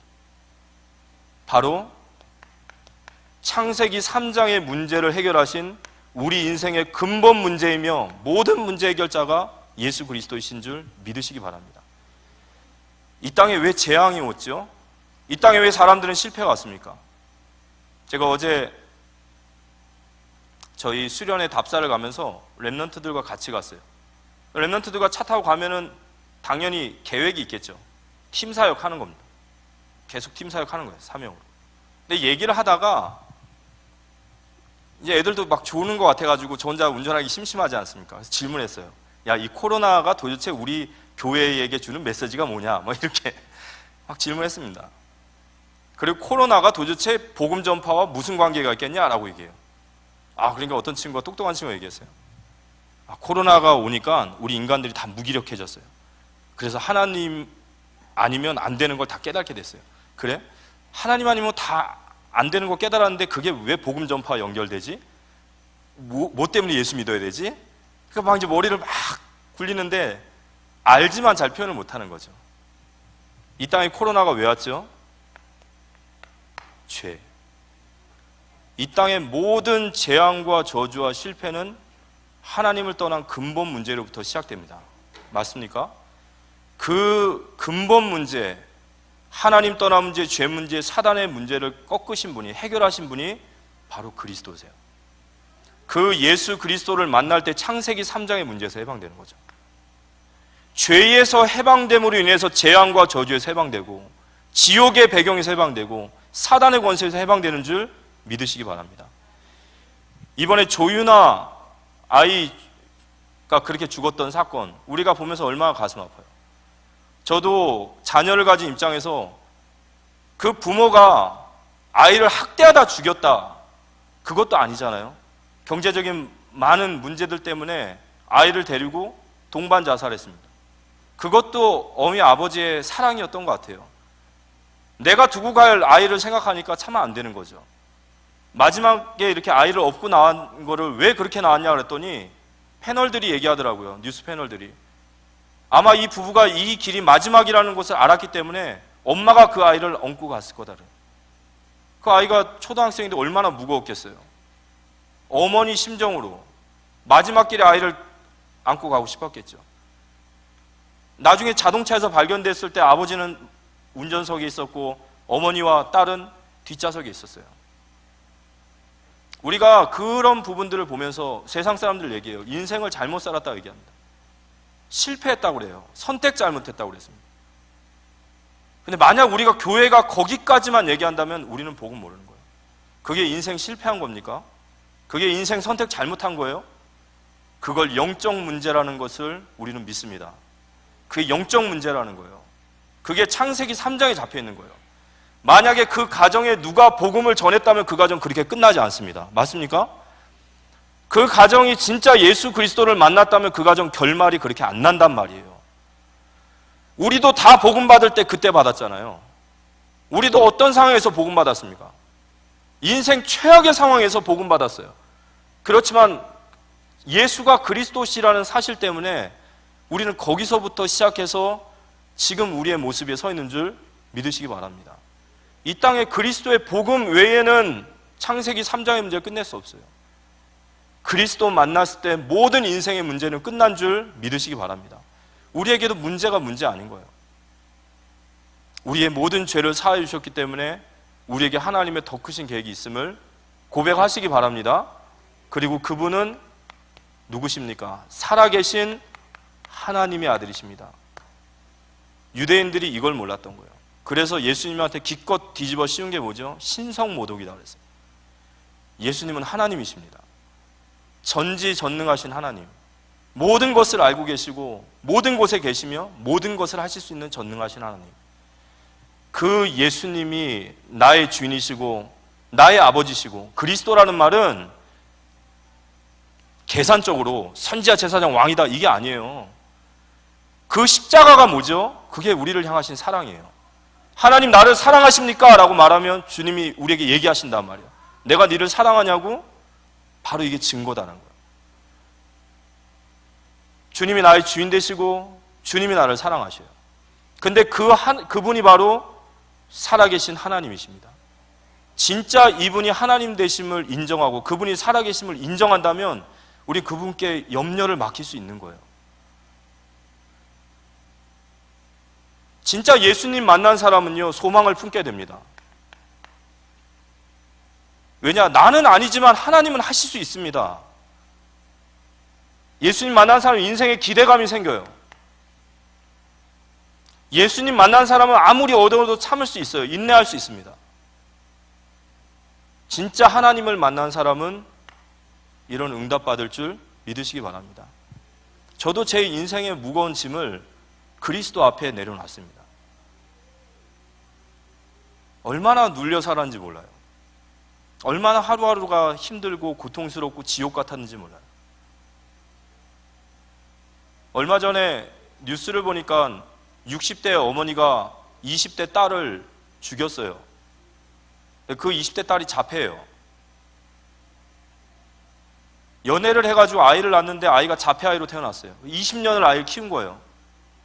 바로 창세기 3장의 문제를 해결하신 우리 인생의 근본 문제이며 모든 문제 해결자가 예수 그리스도이신 줄 믿으시기 바랍니다. 이 땅에 왜 재앙이 왔죠? 이 땅에 왜 사람들은 실패가 왔습니까? 제가 어제 저희 수련회 답사를 가면서 랩런트들과 같이 갔어요. 랩런트들과 차 타고 가면은 당연히 계획이 있겠죠. 팀 사역 하는 겁니다. 계속 팀 사역 하는 거예요. 사명으로. 근데 얘기를 하다가 이제 애들도 막 조는 것 같아가지고 저 혼자 운전하기 심심하지 않습니까? 그래서 질문했어요. 야, 이 코로나가 도대체 우리 교회에게 주는 메시지가 뭐냐? 뭐 이렇게 막 질문했습니다. 그리고 코로나가 도대체 복음 전파와 무슨 관계가 있겠냐라고 얘기해요. 그러니까 어떤 친구가 똑똑한 친구가 얘기했어요. 코로나가 오니까 우리 인간들이 다 무기력해졌어요. 그래서 하나님 아니면 안 되는 걸 다 깨닫게 됐어요. 그래? 하나님 아니면 다 안 되는 거 깨달았는데 그게 왜 복음 전파와 연결되지? 뭐 때문에 예수 믿어야 되지? 그러니까 막 이제 머리를 막 굴리는데 알지만 잘 표현을 못하는 거죠. 이 땅에 코로나가 왜 왔죠? 죄. 이 땅의 모든 재앙과 저주와 실패는 하나님을 떠난 근본 문제로부터 시작됩니다. 맞습니까? 그 근본 문제, 하나님 떠난 문제, 죄 문제, 사단의 문제를 꺾으신 분이, 해결하신 분이 바로 그리스도세요. 그 예수 그리스도를 만날 때 창세기 3장의 문제에서 해방되는 거죠. 죄에서 해방됨으로 인해서 재앙과 저주에서 해방되고 지옥의 배경에서 해방되고 사단의 권세에서 해방되는 줄 믿으시기 바랍니다. 이번에 조유나 아이가 그렇게 죽었던 사건, 우리가 보면서 얼마나 가슴 아파요. 저도 자녀를 가진 입장에서 그 부모가 아이를 학대하다 죽였다, 그것도 아니잖아요. 경제적인 많은 문제들 때문에 아이를 데리고 동반 자살했습니다. 그것도 어미 아버지의 사랑이었던 것 같아요. 내가 두고 갈 아이를 생각하니까 참 안 되는 거죠. 마지막에 이렇게 아이를 업고 나온 거를 왜 그렇게 나왔냐 그랬더니 패널들이 얘기하더라고요. 뉴스 패널들이. 아마 이 부부가 이 길이 마지막이라는 것을 알았기 때문에 엄마가 그 아이를 얹고 갔을 거다. 그 아이가 초등학생인데 얼마나 무거웠겠어요. 어머니 심정으로 마지막 길에 아이를 안고 가고 싶었겠죠. 나중에 자동차에서 발견됐을 때 아버지는 운전석에 있었고 어머니와 딸은 뒷좌석에 있었어요. 우리가 그런 부분들을 보면서 세상 사람들 얘기해요. 인생을 잘못 살았다고 얘기합니다. 실패했다고 그래요. 선택 잘못했다고 그랬습니다. 근데 만약 우리가 교회가 거기까지만 얘기한다면 우리는 복음 모르는 거예요. 그게 인생 실패한 겁니까? 그게 인생 선택 잘못한 거예요? 그걸 영적 문제라는 것을 우리는 믿습니다. 그게 영적 문제라는 거예요. 그게 창세기 3장에 잡혀 있는 거예요. 만약에 그 가정에 누가 복음을 전했다면 그 가정 그렇게 끝나지 않습니다. 맞습니까? 그 가정이 진짜 예수 그리스도를 만났다면 그 가정 결말이 그렇게 안 난단 말이에요. 우리도 다 복음 받을 때 그때 받았잖아요. 우리도 어떤 상황에서 복음 받았습니까? 인생 최악의 상황에서 복음 받았어요. 그렇지만 예수가 그리스도시라는 사실 때문에 우리는 거기서부터 시작해서 지금 우리의 모습에 서 있는 줄 믿으시기 바랍니다. 이 땅에 그리스도의 복음 외에는 창세기 3장의 문제를 끝낼 수 없어요. 그리스도 만났을 때 모든 인생의 문제는 끝난 줄 믿으시기 바랍니다. 우리에게도 문제가 문제 아닌 거예요. 우리의 모든 죄를 사하여 주셨기 때문에 우리에게 하나님의 더 크신 계획이 있음을 고백하시기 바랍니다. 그리고 그분은 누구십니까? 살아계신 하나님의 아들이십니다. 유대인들이 이걸 몰랐던 거예요. 그래서 예수님한테 기껏 뒤집어 씌운 게 뭐죠? 신성모독이다 그랬어요. 예수님은 하나님이십니다. 전지전능하신 하나님, 모든 것을 알고 계시고 모든 곳에 계시며 모든 것을 하실 수 있는 전능하신 하나님, 그 예수님이 나의 주인이시고 나의 아버지시고, 그리스도라는 말은 계산적으로 선지자, 제사장, 왕이다 이게 아니에요. 그 십자가가 뭐죠? 그게 우리를 향하신 사랑이에요. 하나님 나를 사랑하십니까? 라고 말하면 주님이 우리에게 얘기하신단 말이에요. 내가 너를 사랑하냐고? 바로 이게 증거다는 거예요. 주님이 나의 주인 되시고 주님이 나를 사랑하셔요. 근데 그분이 바로 살아계신 하나님이십니다. 진짜 이분이 하나님 되심을 인정하고 그분이 살아계심을 인정한다면 우리 그분께 염려를 맡길 수 있는 거예요. 진짜 예수님 만난 사람은요, 소망을 품게 됩니다. 왜냐? 나는 아니지만 하나님은 하실 수 있습니다. 예수님 만난 사람은 인생에 기대감이 생겨요. 예수님 만난 사람은 아무리 어려워도 참을 수 있어요. 인내할 수 있습니다. 진짜 하나님을 만난 사람은 이런 응답받을 줄 믿으시기 바랍니다. 저도 제 인생의 무거운 짐을 그리스도 앞에 내려놨습니다. 얼마나 눌려 살았는지 몰라요. 얼마나 하루하루가 힘들고 고통스럽고 지옥 같았는지 몰라요. 얼마 전에 뉴스를 보니까 60대 어머니가 20대 딸을 죽였어요. 그 20대 딸이 자폐예요. 연애를 해가지고 아이를 낳았는데 아이가 자폐아이로 태어났어요. 20년을 아이를 키운 거예요.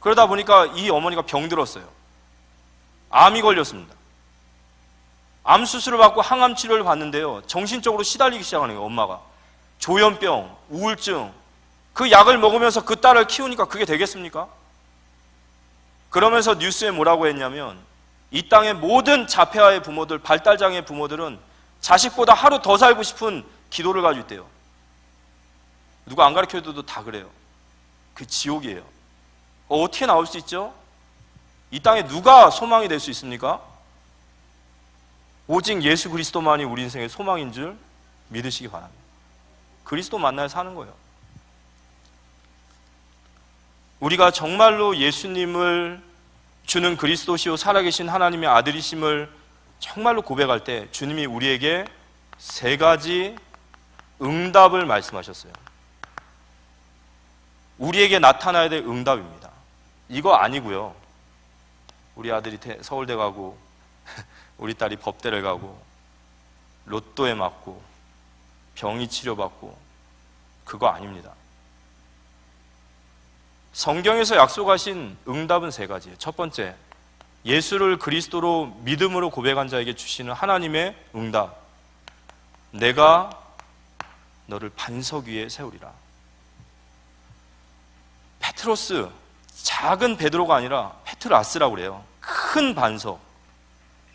그러다 보니까 이 어머니가 병들었어요. 암이 걸렸습니다. 암 수술을 받고 항암 치료를 받는데요, 정신적으로 시달리기 시작하는 거예요. 엄마가 조현병, 우울증, 그 약을 먹으면서 그 딸을 키우니까 그게 되겠습니까? 그러면서 뉴스에 뭐라고 했냐면, 이 땅의 모든 자폐아의 부모들, 발달장애 부모들은 자식보다 하루 더 살고 싶은 기도를 가지고 있대요. 누가 안 가르쳐줘도 다 그래요. 그 지옥이에요. 어떻게 나올 수 있죠? 이 땅에 누가 소망이 될 수 있습니까? 오직 예수 그리스도만이 우리 인생의 소망인 줄 믿으시기 바랍니다. 그리스도 만나야 사는 거예요. 우리가 정말로 예수님을 주는 그리스도시요 살아계신 하나님의 아들이심을 정말로 고백할 때 주님이 우리에게 세 가지 응답을 말씀하셨어요. 우리에게 나타나야 될 응답입니다. 이거 아니고요. 우리 아들이 서울대 가고 우리 딸이 법대를 가고 로또에 맞고 병이 치료받고 그거 아닙니다. 성경에서 약속하신 응답은 세 가지예요. 첫 번째, 예수를 그리스도로 믿음으로 고백한 자에게 주시는 하나님의 응답. 내가 너를 반석 위에 세우리라. 페트로스, 작은 베드로가 아니라 페트라스라고 그래요. 큰 반석.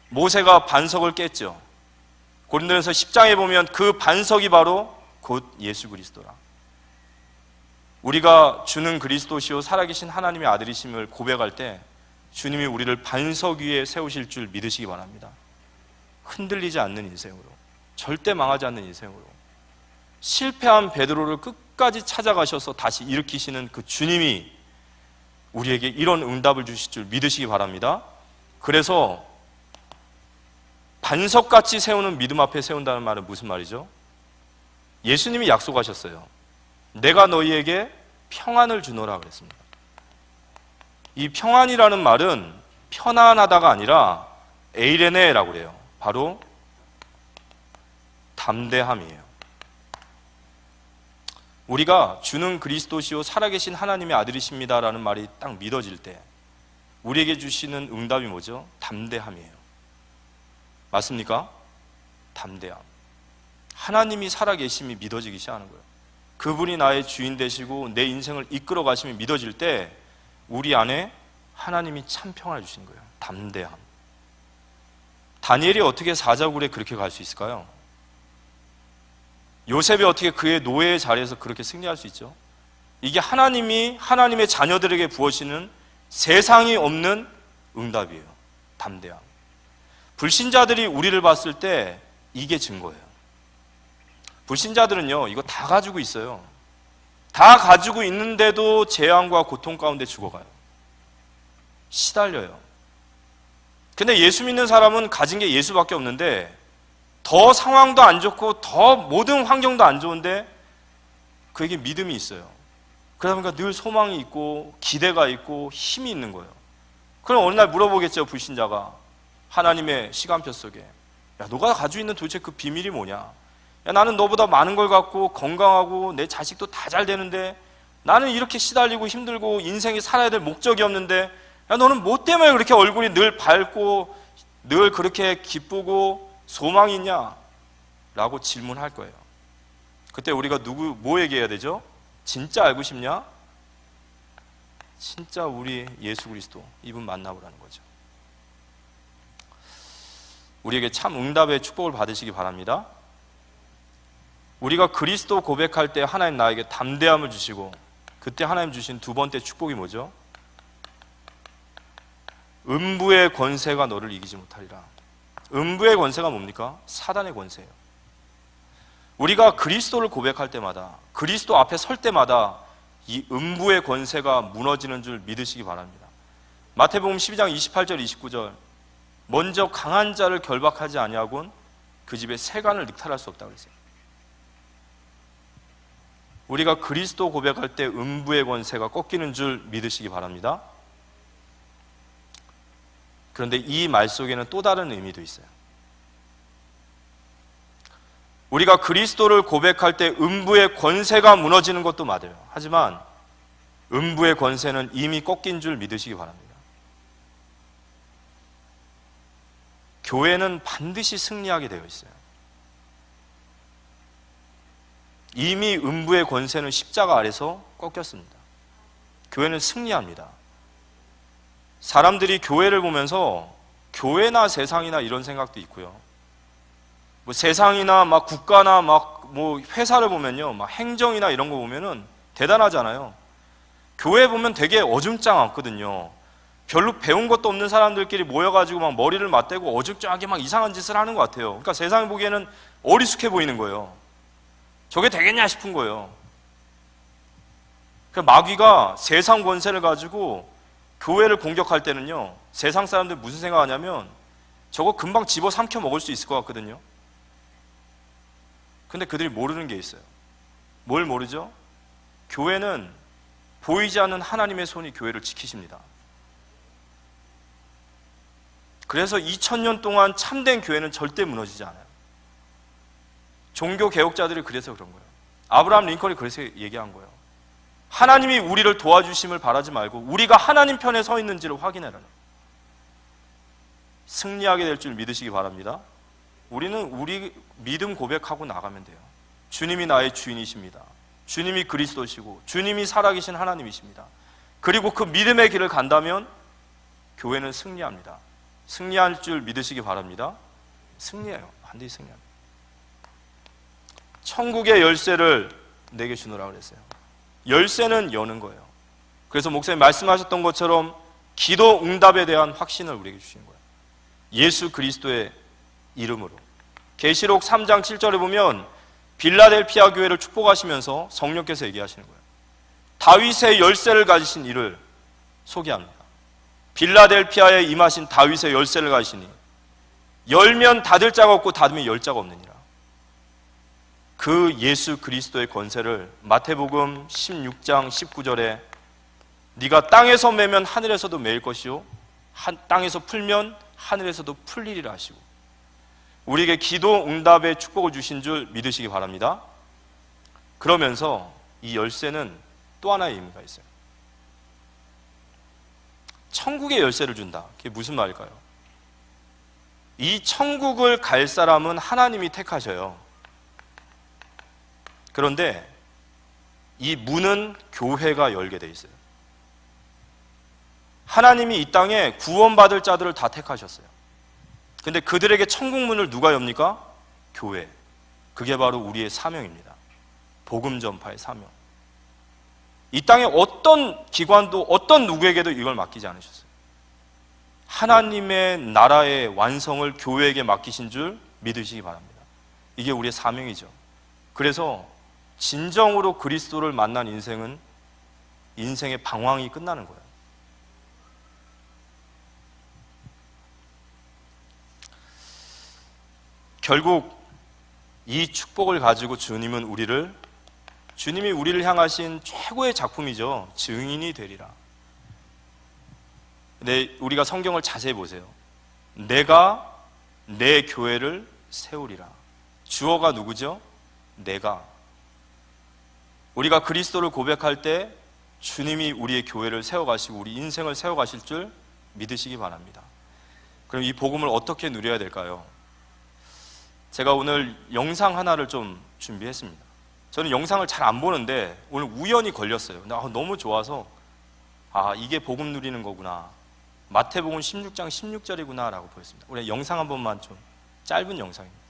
모세가 반석을 깼죠. 고린도전서 10장에 보면 그 반석이 바로 곧 예수 그리스도라. 우리가 주는 그리스도시요 살아계신 하나님의 아들이심을 고백할 때 주님이 우리를 반석 위에 세우실 줄 믿으시기 바랍니다. 흔들리지 않는 인생으로, 절대 망하지 않는 인생으로, 실패한 베드로를 끝까지 찾아가셔서 다시 일으키시는 그 주님이 우리에게 이런 응답을 주실 줄 믿으시기 바랍니다. 그래서 반석같이 세우는 믿음 앞에 세운다는 말은 무슨 말이죠? 예수님이 약속하셨어요. 내가 너희에게 평안을 주노라 그랬습니다. 이 평안이라는 말은 편안하다가 아니라 에이레네라고 그래요. 바로 담대함이에요. 우리가 주는 그리스도시요 살아계신 하나님의 아들이십니다라는 말이 딱 믿어질 때 우리에게 주시는 응답이 뭐죠? 담대함이에요. 맞습니까? 담대함. 하나님이 살아계심이 믿어지기 시작하는 거예요. 그분이 나의 주인 되시고 내 인생을 이끌어 가심이 믿어질 때 우리 안에 하나님이 참 평안을 주시는 거예요. 담대함. 다니엘이 어떻게 사자굴에 그렇게 갈 수 있을까요? 요셉이 어떻게 그의 노예의 자리에서 그렇게 승리할 수 있죠? 이게 하나님이 하나님의 자녀들에게 부어시는 세상이 없는 응답이에요. 담대함. 불신자들이 우리를 봤을 때 이게 증거예요. 불신자들은요, 이거 다 가지고 있어요. 다 가지고 있는데도 재앙과 고통 가운데 죽어가요. 시달려요. 근데 예수 믿는 사람은 가진 게 예수밖에 없는데 더 상황도 안 좋고 더 모든 환경도 안 좋은데 그에게 믿음이 있어요. 그러다 보니까 늘 소망이 있고 기대가 있고 힘이 있는 거예요. 그럼 어느 날 물어보겠죠, 불신자가. 하나님의 시간표 속에. 야, 너가 가지고 있는 도대체 그 비밀이 뭐냐? 야, 나는 너보다 많은 걸 갖고 건강하고 내 자식도 다 잘 되는데 나는 이렇게 시달리고 힘들고 인생이 살아야 될 목적이 없는데 야, 너는 뭐 때문에 그렇게 얼굴이 늘 밝고 늘 그렇게 기쁘고 소망이 있냐? 라고 질문할 거예요. 그때 우리가 뭐 얘기해야 되죠? 진짜 알고 싶냐? 진짜 우리 예수 그리스도 이분 만나보라는 거죠. 우리에게 참 응답의 축복을 받으시기 바랍니다. 우리가 그리스도 고백할 때 하나님 나에게 담대함을 주시고 그때 하나님 주신 두 번째 축복이 뭐죠? 음부의 권세가 너를 이기지 못하리라. 음부의 권세가 뭡니까? 사단의 권세예요. 우리가 그리스도를 고백할 때마다 그리스도 앞에 설 때마다 이 음부의 권세가 무너지는 줄 믿으시기 바랍니다. 마태복음 12장 28절 29절 먼저 강한 자를 결박하지 아니하곤 그 집에 세간을 늑탈할 수 없다고 그랬어요. 우리가 그리스도 고백할 때 음부의 권세가 꺾이는 줄 믿으시기 바랍니다. 그런데 이 말 속에는 또 다른 의미도 있어요. 우리가 그리스도를 고백할 때 음부의 권세가 무너지는 것도 맞아요. 하지만 음부의 권세는 이미 꺾인 줄 믿으시기 바랍니다. 교회는 반드시 승리하게 되어 있어요. 이미 음부의 권세는 십자가 아래서 꺾였습니다. 교회는 승리합니다. 사람들이 교회를 보면서 교회나 세상이나 이런 생각도 있고요. 뭐 세상이나 막 국가나 막 뭐 회사를 보면요, 막 행정이나 이런 거 보면은 대단하잖아요. 교회 보면 되게 어중짱 않거든요. 별로 배운 것도 없는 사람들끼리 모여가지고 막 머리를 맞대고 어중짱하게 막 이상한 짓을 하는 것 같아요. 그러니까 세상이 보기에는 어리숙해 보이는 거예요. 저게 되겠냐 싶은 거예요. 그 마귀가 세상 권세를 가지고 교회를 공격할 때는요, 세상 사람들 무슨 생각하냐면 저거 금방 집어 삼켜 먹을 수 있을 것 같거든요. 근데 그들이 모르는 게 있어요. 뭘 모르죠? 교회는 보이지 않는 하나님의 손이 교회를 지키십니다. 그래서 2000년 동안 참된 교회는 절대 무너지지 않아요. 종교 개혁자들이 그래서 그런 거예요. 아브라함 링컨이 그래서 얘기한 거예요. 하나님이 우리를 도와주심을 바라지 말고 우리가 하나님 편에 서 있는지를 확인해라. 승리하게 될 줄 믿으시기 바랍니다. 우리는 우리 믿음 고백하고 나가면 돼요. 주님이 나의 주인이십니다. 주님이 그리스도시고 주님이 살아계신 하나님이십니다. 그리고 그 믿음의 길을 간다면 교회는 승리합니다. 승리할 줄 믿으시기 바랍니다. 승리해요. 반드시 승리합니다. 천국의 열쇠를 내게 주노라 그랬어요. 열쇠는 여는 거예요. 그래서 목사님 말씀하셨던 것처럼 기도 응답에 대한 확신을 우리에게 주신 거예요. 예수 그리스도의 이름으로. 계시록 3장 7절에 보면 빌라델피아 교회를 축복하시면서 성령께서 얘기하시는 거예요. 다윗의 열쇠를 가지신 이를 소개합니다. 빌라델피아에 임하신 다윗의 열쇠를 가지시니 열면 닫을 자가 없고 닫으면 열 자가 없느니라. 그 예수 그리스도의 권세를 마태복음 16장 19절에 네가 땅에서 매면 하늘에서도 매일 것이요 땅에서 풀면 하늘에서도 풀리리라 하시고 우리에게 기도 응답의 축복을 주신 줄 믿으시기 바랍니다. 그러면서 이 열쇠는 또 하나의 의미가 있어요. 천국의 열쇠를 준다. 그게 무슨 말일까요? 이 천국을 갈 사람은 하나님이 택하셔요. 그런데 이 문은 교회가 열게 돼 있어요. 하나님이 이 땅에 구원받을 자들을 다 택하셨어요. 근데 그들에게 천국 문을 누가 엽니까? 교회. 그게 바로 우리의 사명입니다. 복음 전파의 사명. 이 땅에 어떤 기관도 어떤 누구에게도 이걸 맡기지 않으셨어요. 하나님의 나라의 완성을 교회에게 맡기신 줄 믿으시기 바랍니다. 이게 우리의 사명이죠. 그래서 진정으로 그리스도를 만난 인생은 인생의 방황이 끝나는 거예요. 결국 이 축복을 가지고 주님이 우리를 향하신 최고의 작품이죠. 증인이 되리라. 근데 우리가 성경을 자세히 보세요. 내가 내 교회를 세우리라. 주어가 누구죠? 내가. 우리가 그리스도를 고백할 때 주님이 우리의 교회를 세워가시고 우리 인생을 세워가실 줄 믿으시기 바랍니다. 그럼 이 복음을 어떻게 누려야 될까요? 제가 오늘 영상 하나를 좀 준비했습니다. 저는 영상을 잘 안 보는데 오늘 우연히 걸렸어요. 근데 너무 좋아서 이게 복음 누리는 거구나. 마태복음 16장 16절이구나 라고 보였습니다. 우리 영상 한 번만 좀 짧은 영상입니다.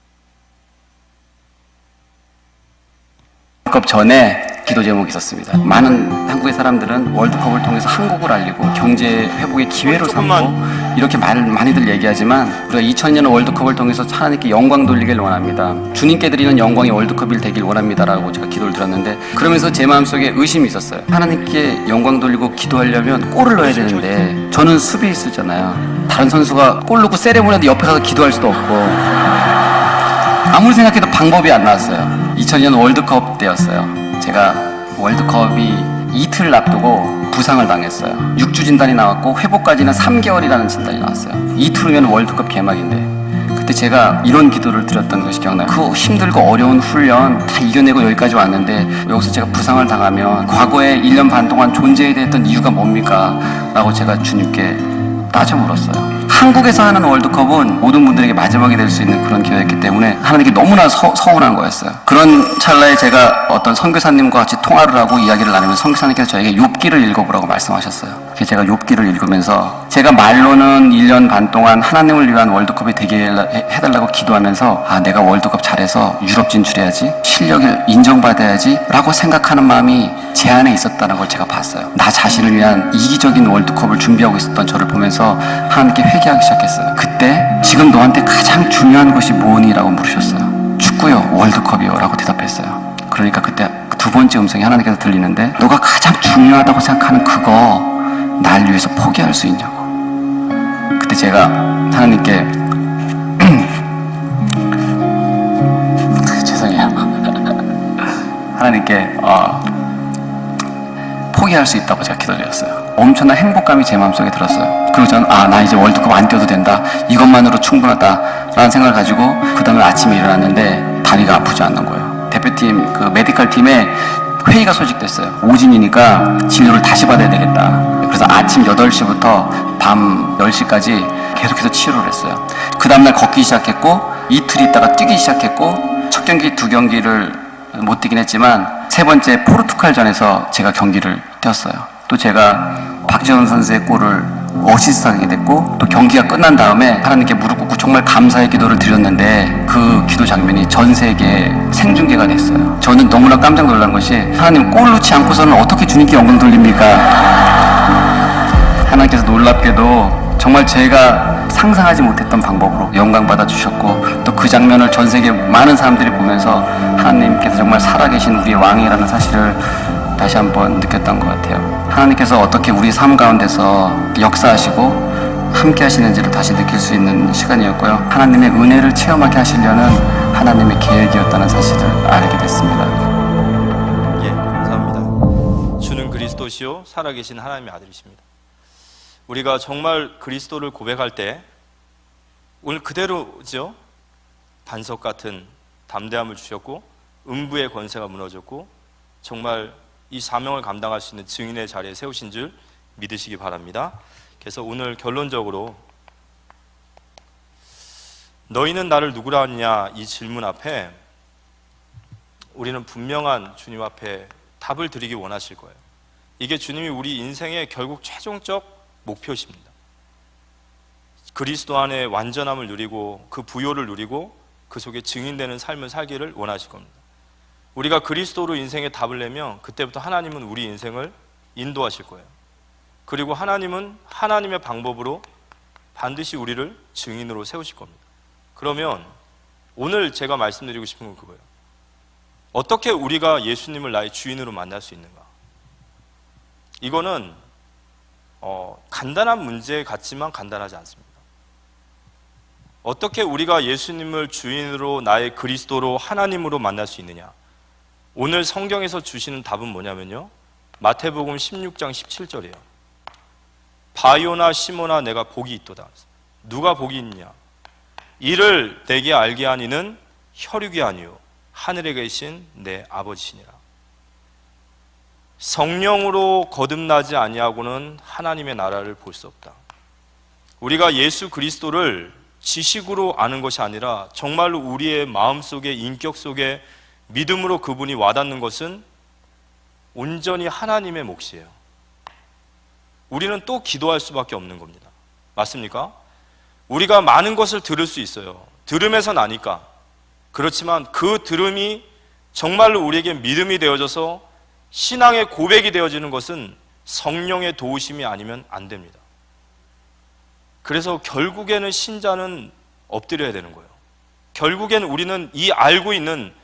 월드컵 전에 기도 제목이 있었습니다. 많은 한국의 사람들은 월드컵을 통해서 한국을 알리고 경제 회복의 기회로 삼고 이렇게 많이들 얘기하지만 우리가 2000년 월드컵을 통해서 하나님께 영광 돌리길 원합니다. 주님께 드리는 영광이 월드컵이 되길 원합니다라고 제가 기도를 드렸는데 그러면서 제 마음속에 의심이 있었어요. 하나님께 영광 돌리고 기도하려면 골을 넣어야 되는데 저는 수비수잖아요. 다른 선수가 골 넣고 세레모니한테 옆에 가서 기도할 수도 없고 아무리 생각해도 방법이 안 나왔어요. 2000년 월드컵 때였어요. 제가 월드컵이 이틀 앞두고 부상을 당했어요. 6주 진단이 나왔고 회복까지는 3개월이라는 진단이 나왔어요. 이틀 후면 월드컵 개막인데 그때 제가 이런 기도를 드렸던 것이 기억나요. 그 힘들고 어려운 훈련 다 이겨내고 여기까지 왔는데 여기서 제가 부상을 당하면 과거에 1년 반 동안 존재해야 됐던 이유가 뭡니까? 라고 제가 주님께 따져 물었어요. 한국에서 하는 월드컵은 모든 분들에게 마지막이 될 수 있는 그런 기회였기 때문에 하나님께 너무나 서운한 거였어요. 그런 찰나에 제가 어떤 선교사님과 같이 통화를 하고 이야기를 나누면서 선교사님께서 저에게 욥기를 읽어보라고 말씀하셨어요. 그래서 제가 욥기를 읽으면서 제가 말로는 1년 반 동안 하나님을 위한 월드컵이 되게 해달라고 기도하면서 내가 월드컵 잘해서 유럽 진출해야지, 실력을 인정받아야지 라고 생각하는 마음이 제 안에 있었다는 걸 제가 봤어요. 나 자신을 위한 이기적인 월드컵을 준비하고 있었던 저를 보면서 하나님께 회개하기 시작했어요. 그때 지금 너한테 가장 중요한 것이 뭐니? 라고 물으셨어요. 축구요, 월드컵이요 라고 대답했어요. 그러니까 그때 두 번째 음성이 하나님께서 들리는데 너가 가장 중요하다고 생각하는 그거 날 위해서 포기할 수 있냐고. 그때 제가 하나님께 죄송해요. 하나님께 포기할 수 있다고 제가 기도드렸어요. 엄청난 행복감이 제 마음속에 들었어요. 그리고 저는 나 이제 월드컵 안 뛰어도 된다, 이것만으로 충분하다라는 생각을 가지고 그 다음에 아침에 일어났는데 다리가 아프지 않는 거예요. 대표팀 그 메디컬 팀에 회의가 소집됐어요. 오진이니까 진료를 다시 받아야 되겠다. 그래서 아침 8시부터 밤 10시까지 계속해서 치료를 했어요. 그 다음날 걷기 시작했고 이틀 있다가 뛰기 시작했고 첫 경기 두 경기를 못 뛰긴 했지만 세 번째 포르투갈전에서 제가 경기를 뛰었어요. 또 제가 박지원 선수의 골을 어시스트하게 됐고 또 경기가 끝난 다음에 하나님께 무릎 꿇고 정말 감사의 기도를 드렸는데 그 기도 장면이 전 세계에 생중계가 됐어요. 저는 너무나 깜짝 놀란 것이 하나님 골 넣지 않고서는 어떻게 주님께 영광 돌립니까? 하나님께서 놀랍게도 정말 제가 상상하지 못했던 방법으로 영광 받아주셨고 또 그 장면을 전 세계 많은 사람들이 보면서 하나님께서 정말 살아계신 우리의 왕이라는 사실을 다시 한번 느꼈던 것 같아요. 하나님께서 어떻게 우리 삶 가운데서 역사하시고 함께 하시는지를 다시 느낄 수 있는 시간이었고요. 하나님의 은혜를 체험하게 하시려는 하나님의 계획이었다는 사실을 알게 됐습니다. 예, 감사합니다. 주는 그리스도시요 살아계신 하나님의 아들이십니다. 우리가 정말 그리스도를 고백할 때 오늘 그대로죠. 반석 같은 담대함을 주셨고 음부의 권세가 무너졌고 정말 이 사명을 감당할 수 있는 증인의 자리에 세우신 줄 믿으시기 바랍니다. 그래서 오늘 결론적으로 너희는 나를 누구라 하느냐 이 질문 앞에 우리는 분명한 주님 앞에 답을 드리기 원하실 거예요. 이게 주님이 우리 인생의 결국 최종적 목표십니다. 그리스도 안에 완전함을 누리고 그 부요를 누리고 그 속에 증인되는 삶을 살기를 원하실 겁니다. 우리가 그리스도로 인생의 답을 내면 그때부터 하나님은 우리 인생을 인도하실 거예요. 그리고 하나님은 하나님의 방법으로 반드시 우리를 증인으로 세우실 겁니다. 그러면 오늘 제가 말씀드리고 싶은 건 그거예요. 어떻게 우리가 예수님을 나의 주인으로 만날 수 있는가? 이거는 간단한 문제 같지만 간단하지 않습니다. 어떻게 우리가 예수님을 주인으로 나의 그리스도로 하나님으로 만날 수 있느냐? 오늘 성경에서 주시는 답은 뭐냐면요, 마태복음 16장 17절이에요. 바요나 시모나 내가 복이 있도다. 누가 복이 있냐? 이를 내게 알게 하는 이는 혈육이 아니요 하늘에 계신 내 아버지시니라. 성령으로 거듭나지 아니하고는 하나님의 나라를 볼 수 없다. 우리가 예수 그리스도를 지식으로 아는 것이 아니라 정말로 우리의 마음속에 인격 속에 믿음으로 그분이 와닿는 것은 온전히 하나님의 몫이에요. 우리는 또 기도할 수밖에 없는 겁니다. 맞습니까? 우리가 많은 것을 들을 수 있어요. 들음에서 나니까. 그렇지만 그 들음이 정말로 우리에게 믿음이 되어져서 신앙의 고백이 되어지는 것은 성령의 도우심이 아니면 안 됩니다. 그래서 결국에는 신자는 엎드려야 되는 거예요. 결국에는 우리는 이 알고 있는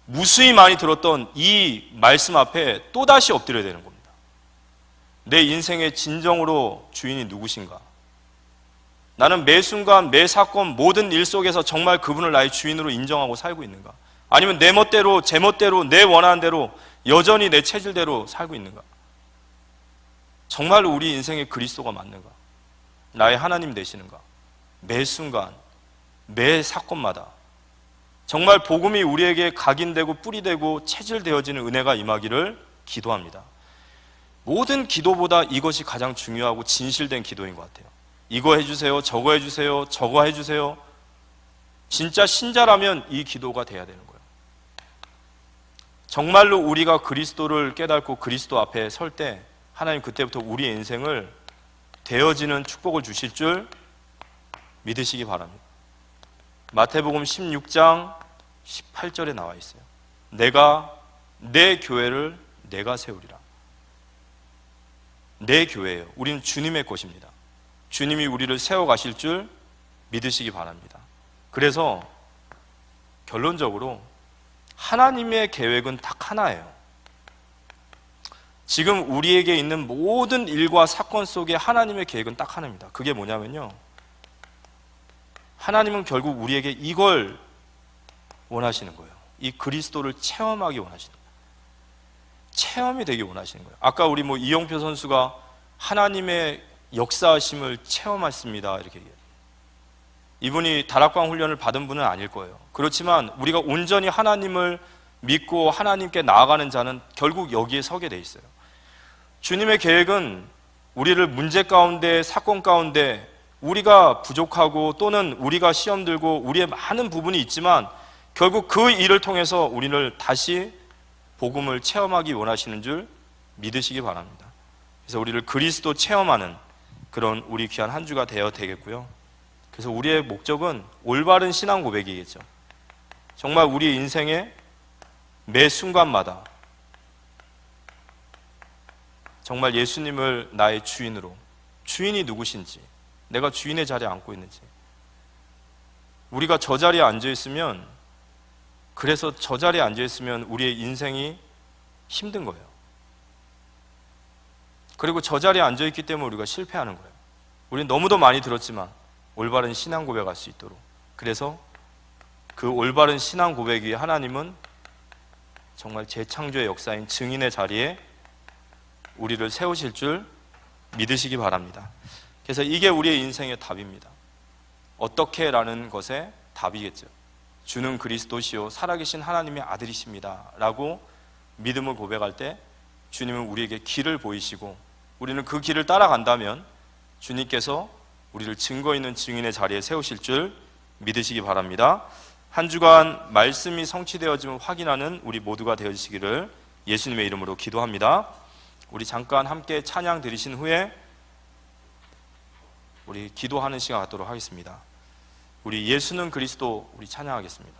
무수히 많이 들었던 이 말씀 앞에 또다시 엎드려야 되는 겁니다. 내 인생의 진정으로 주인이 누구신가? 나는 매 순간, 매 사건, 모든 일 속에서 정말 그분을 나의 주인으로 인정하고 살고 있는가? 아니면 내 멋대로, 제 멋대로, 내 원하는 대로 여전히 내 체질대로 살고 있는가? 정말로 우리 인생에 그리스도가 맞는가? 나의 하나님 되시는가? 매 순간, 매 사건마다 정말 복음이 우리에게 각인되고 뿌리되고 체질되어지는 은혜가 임하기를 기도합니다. 모든 기도보다 이것이 가장 중요하고 진실된 기도인 것 같아요. 이거 해주세요, 저거 해주세요, 저거 해주세요. 진짜 신자라면 이 기도가 돼야 되는 거예요. 정말로 우리가 그리스도를 깨닫고 그리스도 앞에 설 때 하나님 그때부터 우리의 인생을 되어지는 축복을 주실 줄 믿으시기 바랍니다. 마태복음 16장 18절에 나와 있어요. 내가 내 교회를 내가 세우리라. 내 교회예요. 우리는 주님의 것입니다. 주님이 우리를 세워가실 줄 믿으시기 바랍니다. 그래서 결론적으로 하나님의 계획은 딱 하나예요. 지금 우리에게 있는 모든 일과 사건 속에 하나님의 계획은 딱 하나입니다. 그게 뭐냐면요, 하나님은 결국 우리에게 이걸 원하시는 거예요. 이 그리스도를 체험하기 원하시는 거예요. 체험이 되기 원하시는 거예요. 아까 우리 이영표 선수가 하나님의 역사하심을 체험했습니다 이렇게 얘기해요. 이분이 다락방 훈련을 받은 분은 아닐 거예요. 그렇지만 우리가 온전히 하나님을 믿고 하나님께 나아가는 자는 결국 여기에 서게 돼 있어요. 주님의 계획은 우리를 문제 가운데, 사건 가운데, 우리가 부족하고 또는 우리가 시험 들고 우리의 많은 부분이 있지만 결국 그 일을 통해서 우리를 다시 복음을 체험하기 원하시는 줄 믿으시기 바랍니다. 그래서 우리를 그리스도 체험하는 그런 우리 귀한 한 주가 되어야 되겠고요. 그래서 우리의 목적은 올바른 신앙 고백이겠죠. 정말 우리 인생의 매 순간마다 정말 예수님을 나의 주인으로, 주인이 누구신지, 내가 주인의 자리에 앉고 있는지, 우리가 저 자리에 앉아있으면, 그래서 저 자리에 앉아있으면 우리의 인생이 힘든 거예요. 그리고 저 자리에 앉아있기 때문에 우리가 실패하는 거예요. 우리는 너무도 많이 들었지만 올바른 신앙 고백할 수 있도록, 그래서 그 올바른 신앙 고백 위에 하나님은 정말 재창조의 역사인 증인의 자리에 우리를 세우실 줄 믿으시기 바랍니다. 그래서 이게 우리의 인생의 답입니다. 어떻게 라는 것의 답이겠죠. 주는 그리스도시요 살아계신 하나님의 아들이십니다 라고 믿음을 고백할 때 주님은 우리에게 길을 보이시고, 우리는 그 길을 따라간다면 주님께서 우리를 증거 있는 증인의 자리에 세우실 줄 믿으시기 바랍니다. 한 주간 말씀이 성취되어짐을 확인하는 우리 모두가 되어주시기를 예수님의 이름으로 기도합니다. 우리 잠깐 함께 찬양 드리신 후에 우리 기도하는 시간 갖도록 하겠습니다. 우리 예수는 그리스도 우리 찬양하겠습니다.